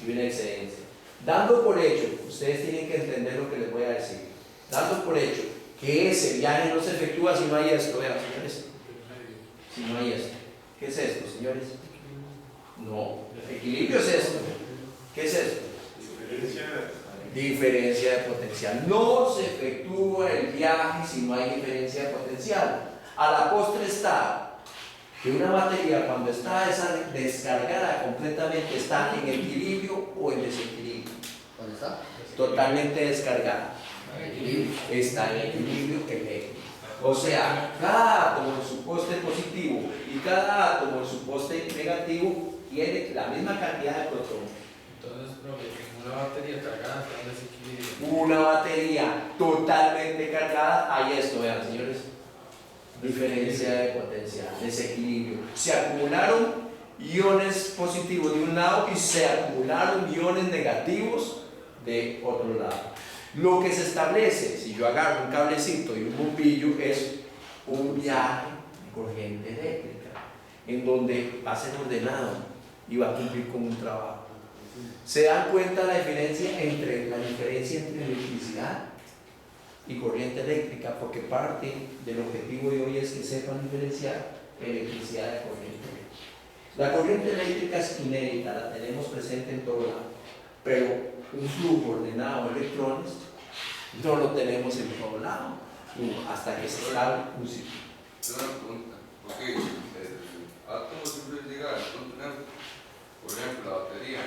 y una excedencia. Dando por hecho, ustedes tienen que entender lo que les voy a decir, dando por hecho que ese viaje no se efectúa si no hay esto, vean señores, si no hay esto. ¿Qué es esto, señores? No, equilibrio es esto. ¿Qué es esto? Diferencia de potencial. No se efectúa el viaje si no hay diferencia de potencial. A la postre está que una batería, cuando está descargada completamente, está en equilibrio o en desequilibrio. ¿Dónde está? Totalmente descargada. Está en equilibrio eléctrico. O sea, cada átomo en su poste positivo y cada átomo en su poste negativo tiene la misma cantidad de protones. Entonces, profe, una batería cargada está en desequilibrio. Una batería totalmente cargada, hay esto, vean señores, diferencia de potencial, desequilibrio. Se acumularon iones positivos de un lado y se acumularon iones negativos de otro lado. Lo que se establece, si yo agarro un cablecito y un bombillo, es un viaje de corriente eléctrica, en donde va a ser ordenado y va a cumplir con un trabajo. ¿Se dan cuenta la diferencia entre electricidad y corriente eléctrica? Porque parte del objetivo de hoy es que sepan diferenciar electricidad de corriente eléctrica. La corriente eléctrica es inédita, la tenemos presente en todo lado, pero un flujo ordenado de electrones no lo tenemos en todo lado. 1, hasta que se estable un ciclo. Tengo una pregunta. Ok, el átomo siempre llega al punto neutro. Por ejemplo, la batería,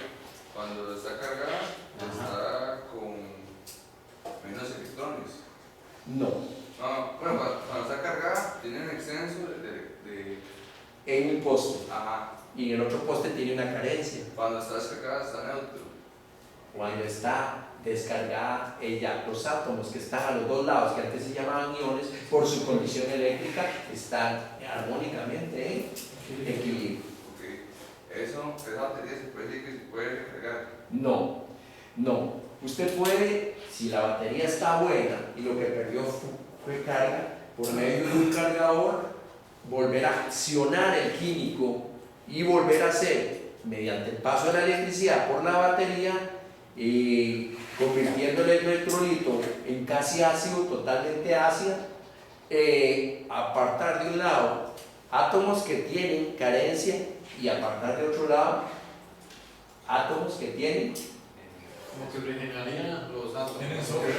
cuando está cargada, está con menos electrones. No. No, bueno, cuando está cargada, tiene un exceso de En un poste. ajá. Y en el otro poste tiene una carencia. Cuando está descargada, está neutro. Cuando está descargada ella, los átomos que están a los dos lados, que antes se llamaban iones, por su condición eléctrica, están armónicamente en equilibrio. Ok. Esa batería se puede decir que se puede recargar. No, no. Usted puede, si la batería está buena y lo que perdió fue carga, por medio de un cargador, volver a accionar el químico y volver a hacer, mediante el paso de la electricidad por la batería, convirtiendo el electrolito en casi ácido, totalmente ácido, apartar de un lado átomos que tienen carencia y apartar de otro lado átomos que tienen. Como que regeneraría los átomos.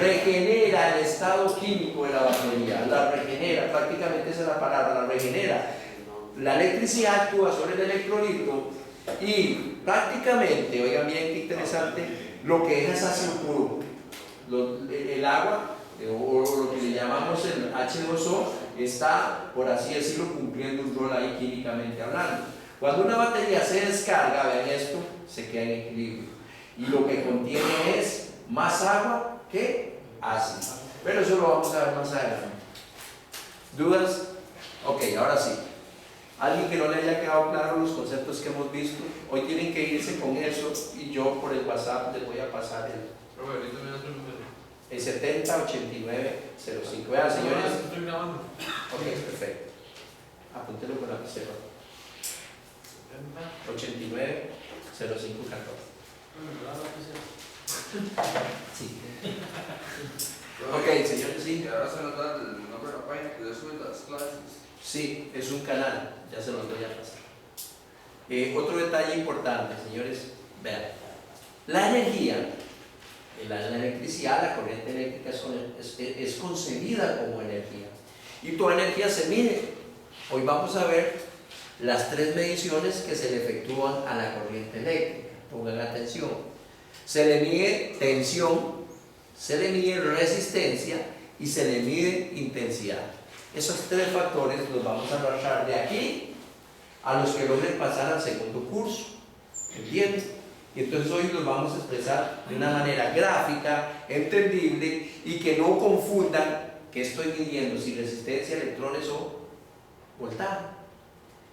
Regenera el estado químico de la batería, la regenera, prácticamente esa es la palabra, la regenera. La electricidad actúa sobre el electrolito y prácticamente, oigan bien qué interesante, lo que deja es ácido puro. El agua, o lo que le llamamos el H2O, está, por así decirlo, cumpliendo un rol ahí químicamente hablando. Cuando una batería se descarga, vean esto, se queda en equilibrio. Y lo que contiene es más agua que ácido. Pero eso lo vamos a ver más adelante. ¿Dudas? Ok, ahora sí. Alguien que no le haya quedado claro los conceptos que hemos visto, hoy tienen que irse con eso y yo por el WhatsApp les voy a pasar el 708905. Vean, señores. Estoy grabando. Ok, perfecto. Apúntelo con la pizarra. 890514. Sí. Ok, señores, sí. Y ahora se nos da el nombre de la página que yo sube las clases. Sí, es un canal, ya se los voy a pasar. Otro detalle importante, señores, vean. La energía, la electricidad, la corriente eléctrica es concebida como energía. Y toda energía se mide. Hoy vamos a ver las 3 mediciones que se le efectúan a la corriente eléctrica. Pongan atención. Se le mide tensión, se le mide resistencia y se le mide intensidad. Esos 3 factores los vamos a arrastrar de aquí a los que logren pasar al segundo curso. ¿Entienden? Y entonces hoy los vamos a expresar de una manera gráfica, entendible y que no confundan que estoy midiendo si resistencia, electrones o voltaje.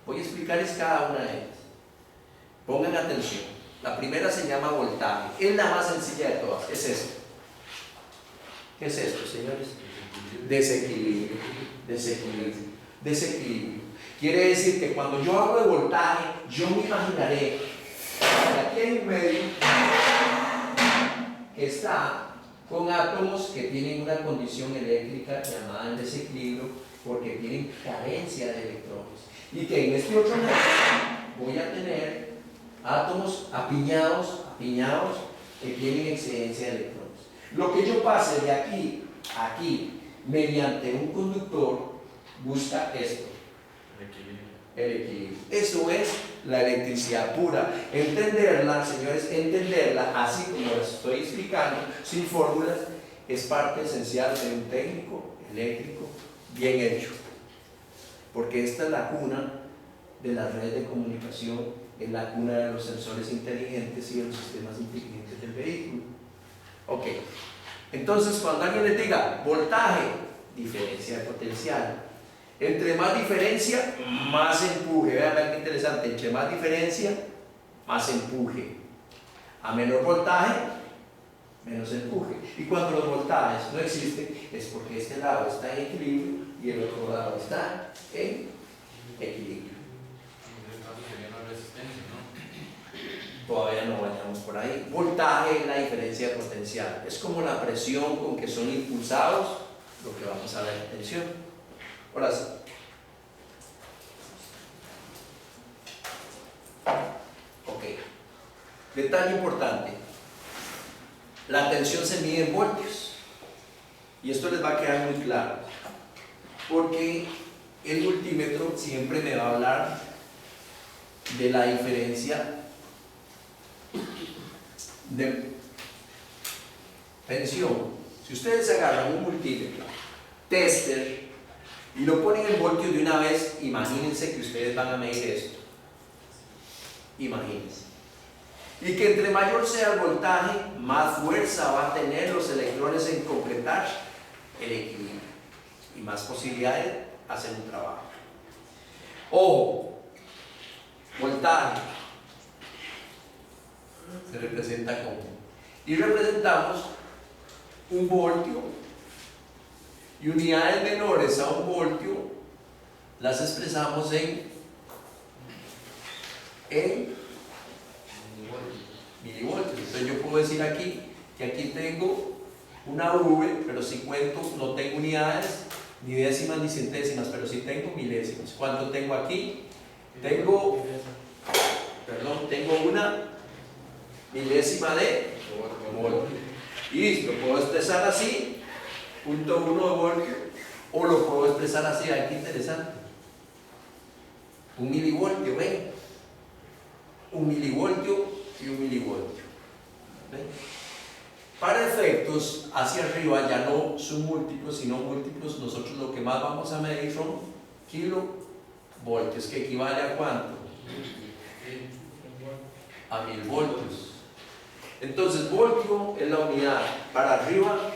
Voy a explicarles cada una de ellas. Pongan atención. La primera se llama voltaje. Es la más sencilla de todas. Es esto. ¿Qué es esto, señores? Desequilibrio. Desequilibrio. Desequilibrio. Quiere decir que cuando yo hablo de voltaje, yo me imaginaré que aquí hay un medio que está con átomos que tienen una condición eléctrica llamada en desequilibrio porque tienen carencia de electrones. Y que en este otro medio voy a tener átomos apiñados que tienen excedencia de electrones. Lo que yo pase de aquí a aquí mediante un conductor busca esto, el equilibrio. Eso es la electricidad pura. Entenderla, señores, entenderla así como les estoy explicando, sin fórmulas, es parte esencial de un técnico eléctrico bien hecho. Porque esta es la cuna de las redes de comunicación, es la cuna de los sensores inteligentes y de los sistemas inteligentes del vehículo. Ok, entonces cuando alguien les diga voltaje, diferencia de potencial. Entre más diferencia, más empuje. Vean qué interesante, entre más diferencia, más empuje. A menor voltaje, menos empuje. Y cuando los voltajes no existen, es porque este lado está en equilibrio y el otro lado está en equilibrio. Todavía no vayamos por ahí. Voltaje es la diferencia de potencial. Es como la presión con que son impulsados lo que vamos a ver. Atención. Ahora sí. Ok. Detalle importante. La tensión se mide en voltios. Y esto les va a quedar muy claro. porque el multímetro siempre me va a hablar de la diferencia de tensión. Si ustedes agarran un multímetro, tester, y lo ponen en voltios de una vez, imagínense que ustedes van a medir esto. Imagínense. Y que entre mayor sea el voltaje, más fuerza va a tener los electrones en completar el equilibrio y más posibilidades de hacer un trabajo. Ojo, voltaje se representa como, y representamos un voltio, y unidades menores a un voltio las expresamos en milivoltios. Entonces yo puedo decir aquí que aquí tengo una V, pero si cuento no tengo unidades ni décimas ni centésimas, pero sí tengo milésimas. ¿Cuánto tengo aquí? Tengo una milésima de voltio. Y lo puedo expresar así, 0.1 de voltio, o lo puedo expresar así. Ay, qué interesante. Un milivoltio, ¿ven? Un milivoltio y un milivoltio. ¿Ven? Para efectos hacia arriba ya no son múltiplos, sino múltiplos. Nosotros lo que más vamos a medir son kilovoltios, que equivale a ¿cuánto? A 1000 voltios. Entonces, voltio es la unidad. Para arriba,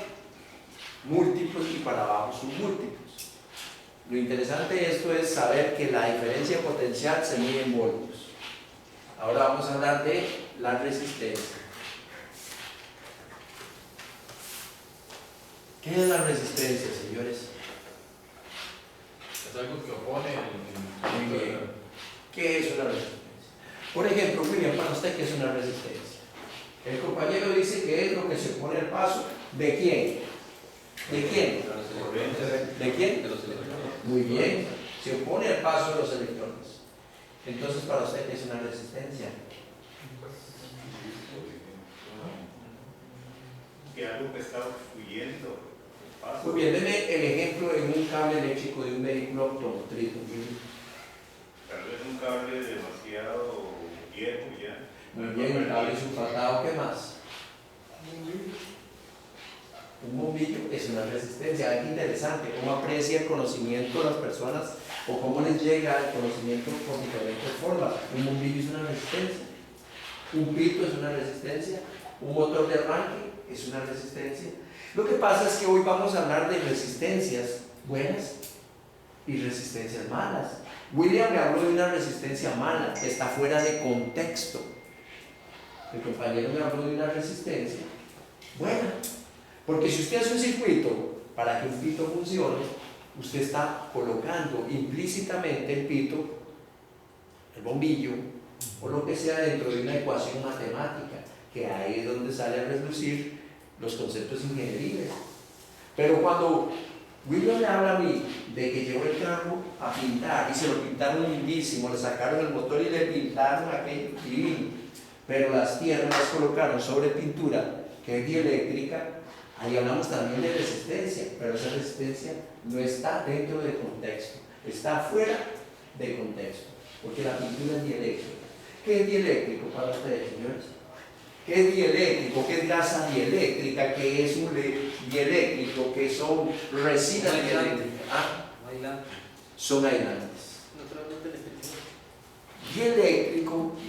múltiplos, y para abajo son múltiplos. Lo interesante de esto es saber que la diferencia potencial se mide en voltios. Ahora vamos a hablar de la resistencia. ¿Qué es la resistencia, señores? Es algo que opone Muy bien. ¿Qué es una resistencia? Por ejemplo, William, para usted, ¿qué es una resistencia? El compañero dice que es lo que se opone al paso ¿de quién? ¿De quién? ¿De quién? de los electrones. Muy bien, se opone al paso de los electrones. Entonces, para usted, ¿qué es una resistencia? Que algo que está fluyendo. Pasa. Muy bien, deme el ejemplo en un cable eléctrico de un vehículo automotriz. Tal vez un cable demasiado viejo ya. Muy bien, el cable sulfatado, ¿qué más? Un bombillo es una resistencia. Es interesante cómo aprecia el conocimiento de las personas o cómo les llega el conocimiento por diferentes formas. Un bombillo es una resistencia, un pito es una resistencia, un motor de arranque es una resistencia. Lo que pasa es que hoy vamos a hablar de resistencias buenas y resistencias malas. William me habló de una resistencia mala, que está fuera de contexto. El compañero me habló de una resistencia buena. Porque si usted hace un circuito para que un pito funcione, usted está colocando implícitamente el pito, el bombillo, o lo que sea dentro de una ecuación matemática, que ahí es donde sale a reducir los conceptos ingenieriles. Pero cuando William le habla a mí de que llevó el carro a pintar y se lo pintaron lindísimo, le sacaron el motor y le pintaron aquello divino, pero las piedras las colocaron sobre pintura que es dieléctrica, ahí hablamos también de resistencia, pero esa resistencia no está dentro de contexto, está fuera de contexto, porque la pintura es dieléctrica. ¿Qué es dieléctrico para ustedes, señores? ¿Qué es dieléctrico? ¿Qué es grasa dieléctrica? ¿Qué es un dieléctrico? ¿Qué son resinas dieléctricas? ¿Ah? Son aislantes.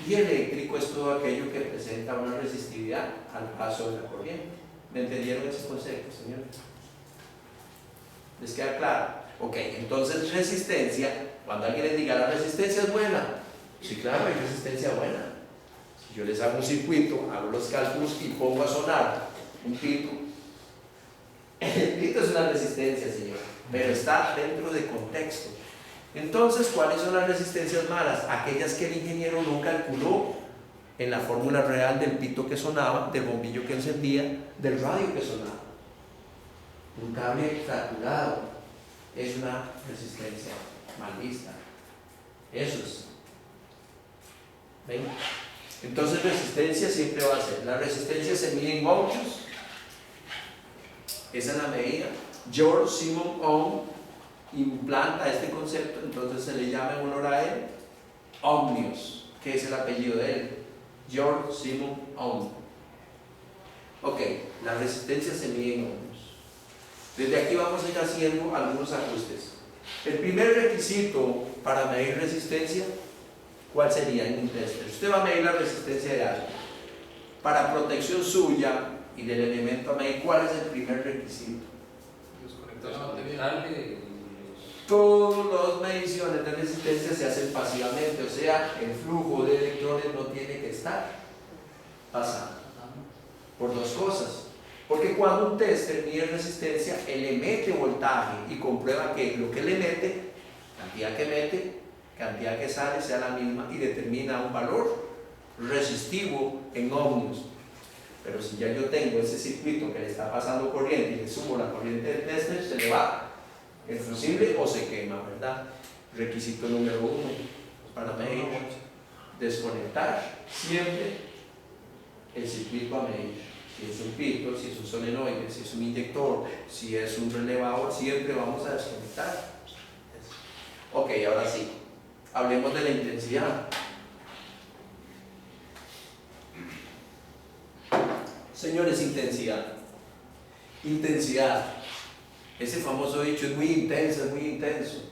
Dieléctrico es todo aquello que presenta una resistividad al paso de la corriente. ¿Me entendieron ese concepto, señores? ¿Les queda claro? Ok, entonces resistencia, cuando alguien les diga la resistencia es buena, sí, claro, hay resistencia buena. Si yo les hago un circuito, hago los cálculos y pongo a sonar un pito, el pito es una resistencia, señor, pero está dentro de contexto. Entonces, ¿cuáles son las resistencias malas? Aquellas que el ingeniero no calculó en la fórmula real del pito que sonaba, del bombillo que encendía, del radio que sonaba. Un cable fracturado es una resistencia mal vista. Eso es. ¿Ven? Entonces, resistencia siempre va a ser. La resistencia se mide en ohms. Esa es la medida. George Simon Ohm implanta este concepto, entonces se le llama en honor a él Ohmius, que es el apellido de él, George Simon Ohm. Ok, la resistencia se mide en ohmios. Desde aquí vamos a ir haciendo algunos ajustes. El primer requisito para medir resistencia, ¿cuál sería en un tester? Usted va a medir la resistencia de algo. Para protección suya y del elemento a medir, ¿cuál es el primer requisito? Todas las mediciones de resistencia se hacen pasivamente, o sea, el flujo de electrones no tiene que estar pasando. Por dos cosas. Porque cuando un tester mide resistencia, él le mete voltaje y comprueba que lo que le mete, cantidad que mete, cantidad que sale, sea la misma y determina un valor resistivo en ohmios. Pero si ya yo tengo ese circuito que le está pasando corriente y le sumo la corriente del tester, se le va el fusible o se quema, ¿verdad? Requisito número 1 para medir: desconectar siempre el circuito a medir. Si es un filtro, si es un solenoide, si es un inyector, si es un relevador, siempre vamos a desconectar. Ok, ahora sí, hablemos de la intensidad. Señores, intensidad. Intensidad. Ese famoso dicho es muy intenso, es muy intenso.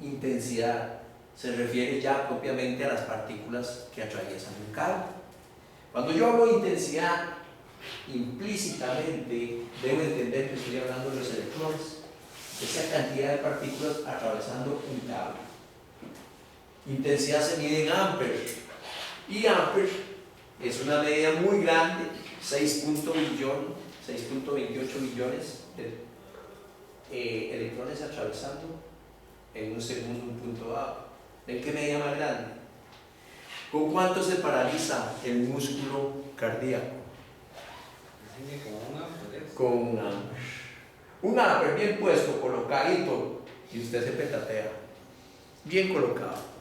Intensidad se refiere ya propiamente a las partículas que atraviesan un cable. Cuando yo hablo de intensidad, implícitamente debo entender que estoy hablando de los electrones, esa cantidad de partículas atravesando un cable. Intensidad se mide en amperes, y amperes es una medida muy grande, 6.28 billones de electrones atravesando en un segundo un punto dado. ¿En qué medida más grande? ¿Con cuánto se paraliza el músculo cardíaco? Con un amper. Un amper bien puesto, colocadito, y usted se petatea. Bien colocado.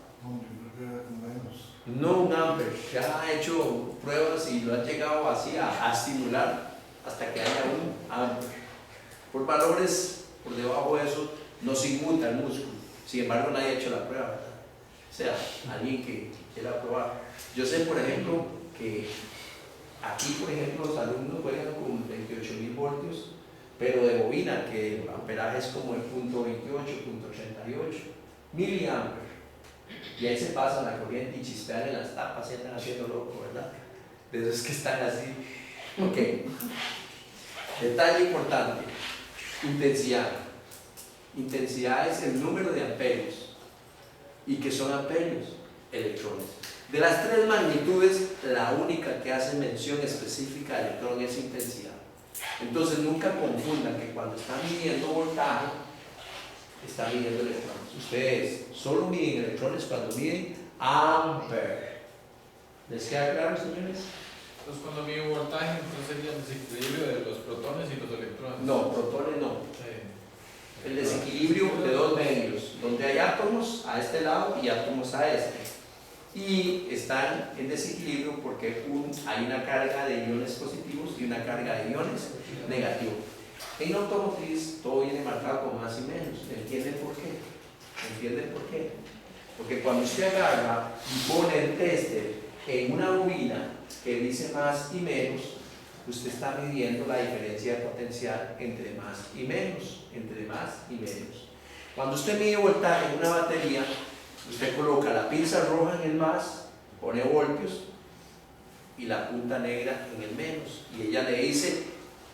No un amper. Se ha hecho pruebas y lo han llegado así a estimular hasta que haya un amper. Por valores por debajo de eso no se inmuta el músculo. Sin embargo, nadie ha hecho la prueba, ¿verdad? O sea, alguien que quiera probar. Yo sé, por ejemplo, que aquí, por ejemplo, los alumnos juegan con 28.000 voltios, pero de bobina, que el amperaje es como el punto 28, punto 38 miliamperes. Y ahí se pasa la corriente y chispean en las tapas y andan haciendo loco, ¿verdad? De esos que están así. Ok. Detalle importante. Intensidad. Intensidad es el número de amperios. ¿Y qué son amperios? Electrones. De las tres magnitudes, la única que hace mención específica de electrón es intensidad. Entonces nunca confundan que cuando están midiendo voltaje, están midiendo electrones. Ustedes solo miden electrones cuando miden amper. ¿Les queda claro, señores? Entonces cuando mide voltaje, entonces sería el desequilibrio de los protones y los electrones. No, protones no. Sí. El desequilibrio de dos medios, donde hay átomos a este lado y átomos a este. Y están en desequilibrio porque hay una carga de iones positivos y una carga de iones negativos. En automotriz todo viene marcado con más y menos. ¿Entienden por qué? ¿Entienden por qué? Porque cuando usted agarra y pone el tester en una bobina que dice más y menos, usted está midiendo la diferencia de potencial entre más y menos, entre más y menos. Cuando usted mide voltaje en una batería, usted coloca la pinza roja en el más, pone voltios, y la punta negra en el menos, y ella le dice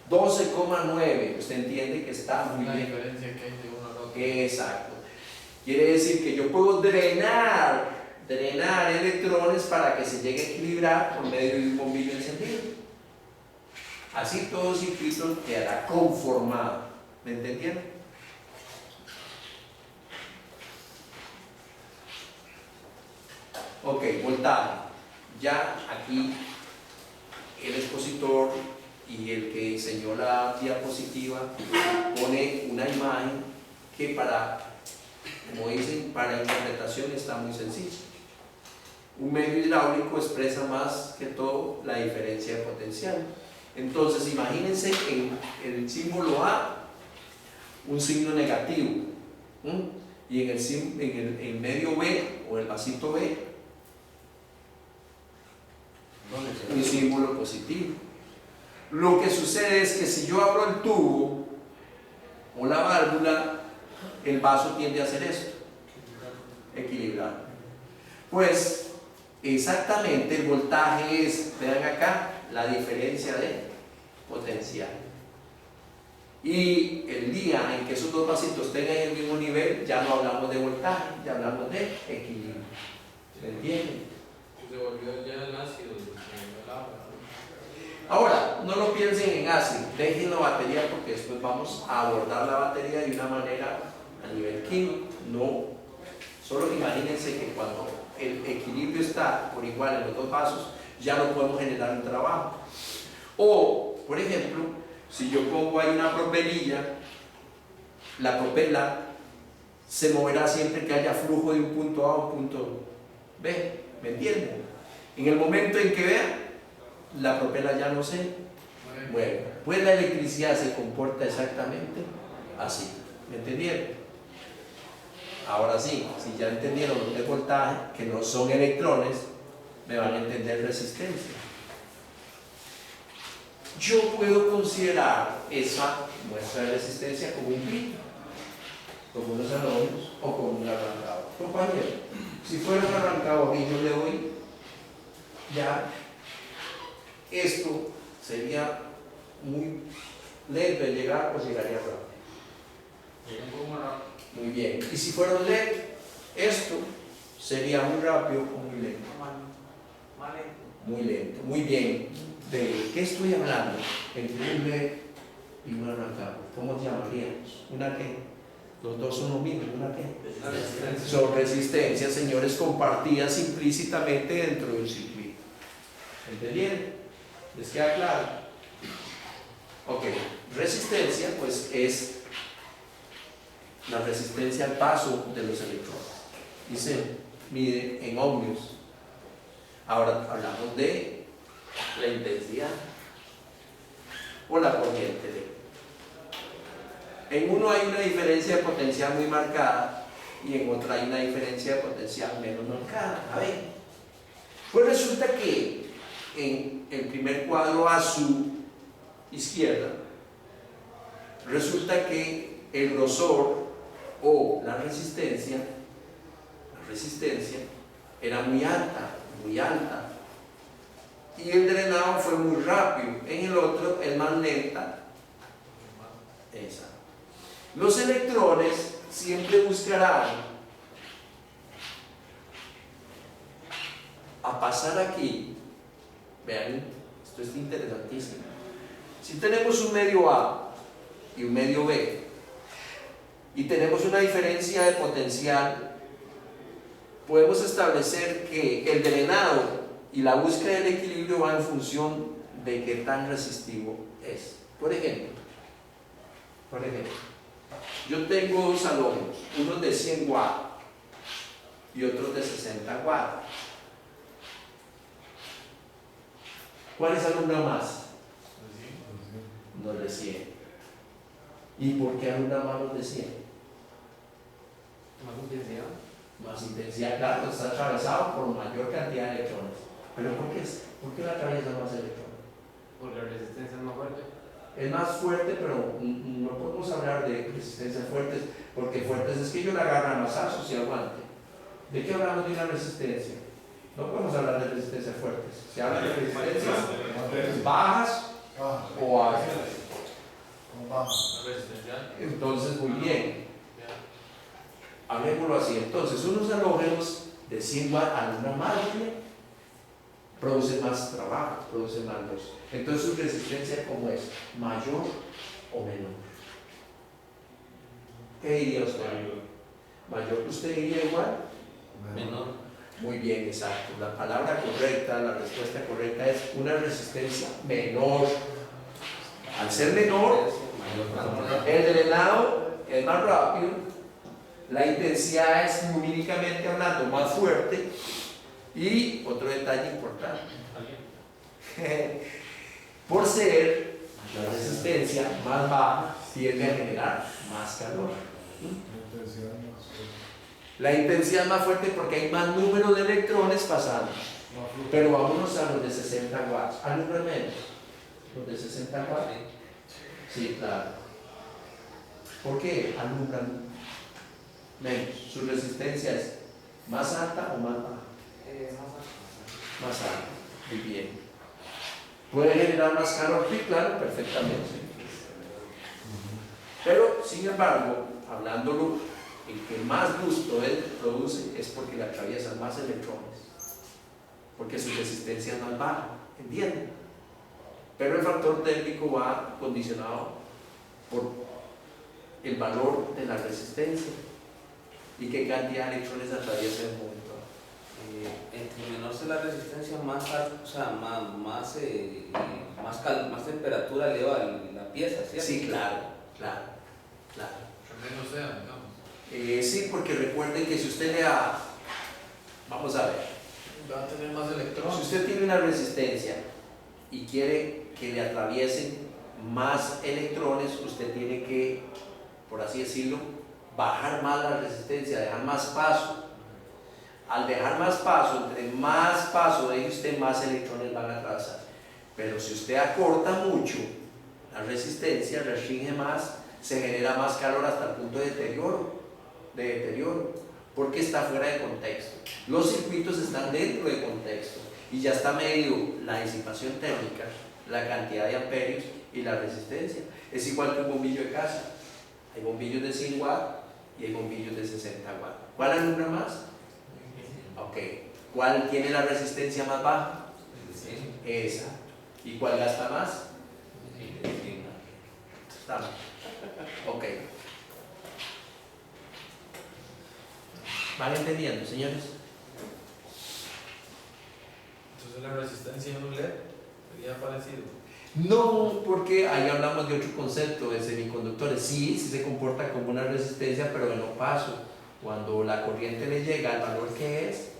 12,9. Usted entiende que está muy la bien. diferencia que hay de uno al otro. Exacto. Quiere decir que yo puedo drenar electrones para que se llegue a equilibrar por medio de un bombillo encendido. Así todo el circuito quedará conformado. ¿Me entendieron? Ok, voltaje. Ya aquí el expositor y el que diseñó la diapositiva pone una imagen que como dicen, para interpretación está muy sencilla. Un medio hidráulico expresa más que todo la diferencia de potencial. Entonces imagínense en el símbolo A un signo negativo Y en el medio B o el vasito B, un símbolo positivo. Lo que sucede es que si yo abro el tubo o la válvula, el vaso tiende a hacer esto, equilibrar. Pues exactamente el voltaje es, vean acá, la diferencia de potencial. Y el día en que esos dos vasitos tengan el mismo nivel, ya no hablamos de voltaje, ya hablamos de equilibrio. ¿Se entiende? Se volvió ya el ácido. Ahora, no lo piensen en ácido, dejen la batería porque después vamos a abordar la batería de una manera a nivel químico. No, solo imagínense que cuando el equilibrio está por igual en los dos vasos, ya no podemos generar un trabajo. O, por ejemplo, si yo pongo ahí una propelilla, la propela se moverá siempre que haya flujo de un punto A a un punto B, ¿me entienden? En el momento en que vean, la propela ya no se mueve. Pues la electricidad se comporta exactamente así, ¿me entendieron? Ahora sí, si ya entendieron lo que es voltaje, que no son electrones, me van a entender resistencia. Yo puedo considerar esa muestra de resistencia como un pin, como unos halógenos o como un arrancado. Compañero, si fuera un arrancado y yo le doy, ya esto sería muy lento de llegar o llegaría rápido. Muy bien. Y si fuera un LED, esto sería muy rápido o muy lento. Muy lento. Muy bien. ¿De qué estoy hablando? Entre un LED y un arrancado. ¿Cómo llamaríamos? ¿Una qué? Los dos son lo mismo. ¿Una qué? Son resistencias, señores, compartidas implícitamente dentro de un circuito. ¿Entendieron? ¿Les queda claro? Ok. Resistencia, pues, es la resistencia al paso de los electrones. Y se mide en ohmios. Ahora hablamos de la intensidad o la corriente de. En uno hay una diferencia de potencial muy marcada y en otro hay una diferencia de potencial menos marcada. A ver, pues resulta que en el primer cuadro a su izquierda, resulta que el grosor o la resistencia era muy alta, y el drenado fue muy rápido. En el otro es más lenta. Esa. Los electrones siempre buscarán a pasar aquí. Vean, esto es interesantísimo. Si tenemos un medio A y un medio B y tenemos una diferencia de potencial, podemos establecer que el drenado y la búsqueda del equilibrio va en función de qué tan resistivo es. Por ejemplo, yo tengo dos halógenos, unos de 100 watts y otros de 60 watts. ¿Cuáles alumbran más? Los de 100. ¿Y por qué alumbran más los de 100? Más intensidad, claro, está atravesado por mayor cantidad de electrones. ¿Pero por qué la atraviesa más electrones? Porque la resistencia es más fuerte. Es más fuerte, pero no podemos hablar de resistencias fuertes, porque fuertes es que yo la agarro a masazos y aguante. ¿De qué hablamos de una resistencia? No podemos hablar de resistencias fuertes. Se habla de resistencias bajas o altas. Entonces, muy bien. Hablemoslo así. Entonces, unos halógenos de 100 watts alumbran más, producen más trabajo, producen más luz. Entonces, su resistencia, ¿cómo es? ¿Mayor o menor? ¿Qué diría usted? ¿Mayor? ¿Usted diría igual? Menor. Muy bien, exacto. La palabra correcta, la respuesta correcta es una resistencia menor. Al ser menor, el drenado es más rápido, la intensidad es numéricamente hablando más fuerte. Y otro detalle importante, por ser la resistencia más baja, tiende a generar más calor. La intensidad más fuerte porque hay más número de electrones pasando. Pero vámonos a los de 60 watts. ¿Alumbran menos? ¿Los de 60 watts? Sí, claro. ¿Por qué alumbran menos? ¿Su resistencia es más alta o más baja? Más alta. Muy bien. ¿Puede generar más calor? Sí, claro, perfectamente. Pero, sin embargo, hablándolo, el que más gusto él produce es porque le atraviesan más electrones, porque su resistencia es más baja, ¿entienden? Pero el factor térmico va condicionado por el valor de la resistencia y qué cantidad de electrones atraviesa el momento. Entre menor sea la resistencia, más, o sea, más temperatura eleva la pieza, ¿cierto? Sí, claro. Menos sea, digamos. Sí, porque recuerden que si usted le da, vamos a ver, Va a tener más si electrones. usted tiene una resistencia y quiere que le atraviesen más electrones, usted tiene que, por así decirlo, bajar más la resistencia, dejar más paso. Al dejar más paso, entre más paso deje usted, más electrones van a atravesar. Pero si usted acorta mucho la resistencia, restringe más, se genera más calor hasta el punto de deterioro, porque está fuera de contexto. Los circuitos están dentro de contexto y ya está medido la disipación térmica, la cantidad de amperios y la resistencia. Es igual que un bombillo de casa. Hay bombillos de 100 watts y hay bombillos de 60 watts. ¿Cuál alumbra más? Ok. ¿Cuál tiene la resistencia más baja? Esa. ¿Y cuál gasta más? Estamos. Ok. ¿Van entendiendo, señores? Entonces la resistencia de un LED sería parecido. No, porque ahí hablamos de otro concepto de semiconductores. Sí se comporta como una resistencia, pero en no paso. Cuando la corriente le llega al valor que es,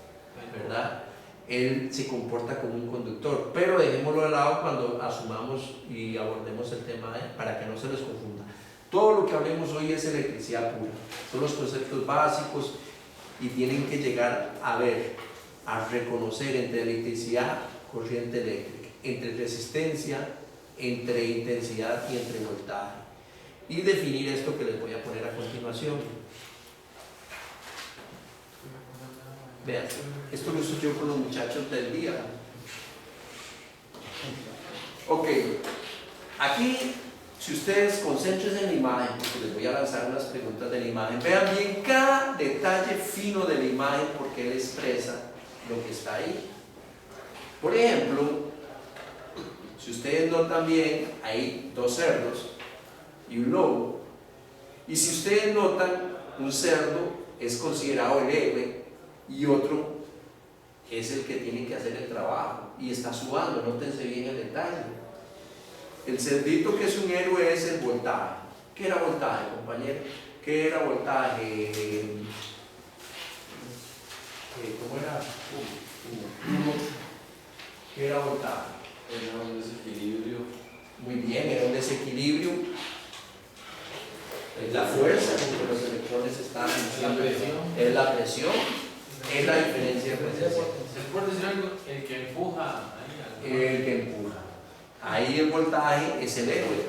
¿verdad? Él se comporta como un conductor. Pero dejémoslo de lado cuando asumamos y abordemos el tema para que no se les confunda. Todo lo que hablemos hoy es electricidad pura. Son los conceptos básicos y tienen que llegar a ver, a reconocer entre electricidad, corriente eléctrica, entre resistencia, entre intensidad y entre voltaje. Y definir esto que les voy a poner a continuación. Vean, esto lo uso yo con los muchachos del día. Ok, aquí, si ustedes concéntrense en la imagen, porque les voy a lanzar unas preguntas de la imagen, vean bien cada detalle fino de la imagen porque él expresa lo que está ahí. Por ejemplo, si ustedes notan bien, hay dos cerdos y un lobo. Y si ustedes notan, un cerdo es considerado el héroe y otro es el que tiene que hacer el trabajo y está sudando. Nótense bien el detalle. El cerdito que es un héroe es el voltaje. ¿Qué era voltaje, compañero? ¿Qué era voltaje? ¿Cómo era? ¿Qué era voltaje? Era un desequilibrio. Muy bien, era un desequilibrio. Es la fuerza con que los electrones están. La presión. Es la presión. Es la diferencia de presión. Es por decir algo, el que empuja. El que empuja. Ahí el voltaje es el héroe.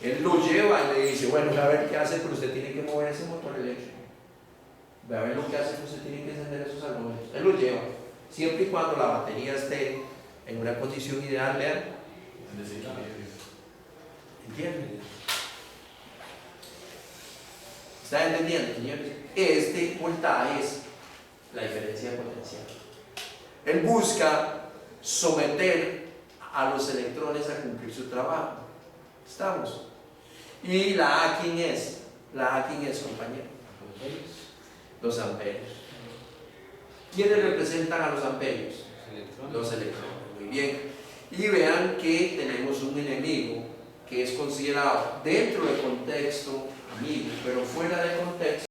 Él lo lleva y le dice, bueno, a ver qué hace, pero usted tiene que mover ese motor eléctrico. Ve a ver lo que hace, pues usted tiene que encender esos halógenos. Él lo lleva. Siempre y cuando la batería esté en una condición ideal, vean. ¿Entienden? ¿Están entendiendo, señores? Este voltaje es la diferencia de potencial. Él busca someter a los electrones a cumplir su trabajo. ¿Estamos? ¿Y la A quién es? La A quién es, compañero. Los amperios. ¿Quiénes representan a los amperios? Los electrones. Muy bien. Y vean que tenemos un enemigo que es considerado dentro del contexto amigo, pero fuera del contexto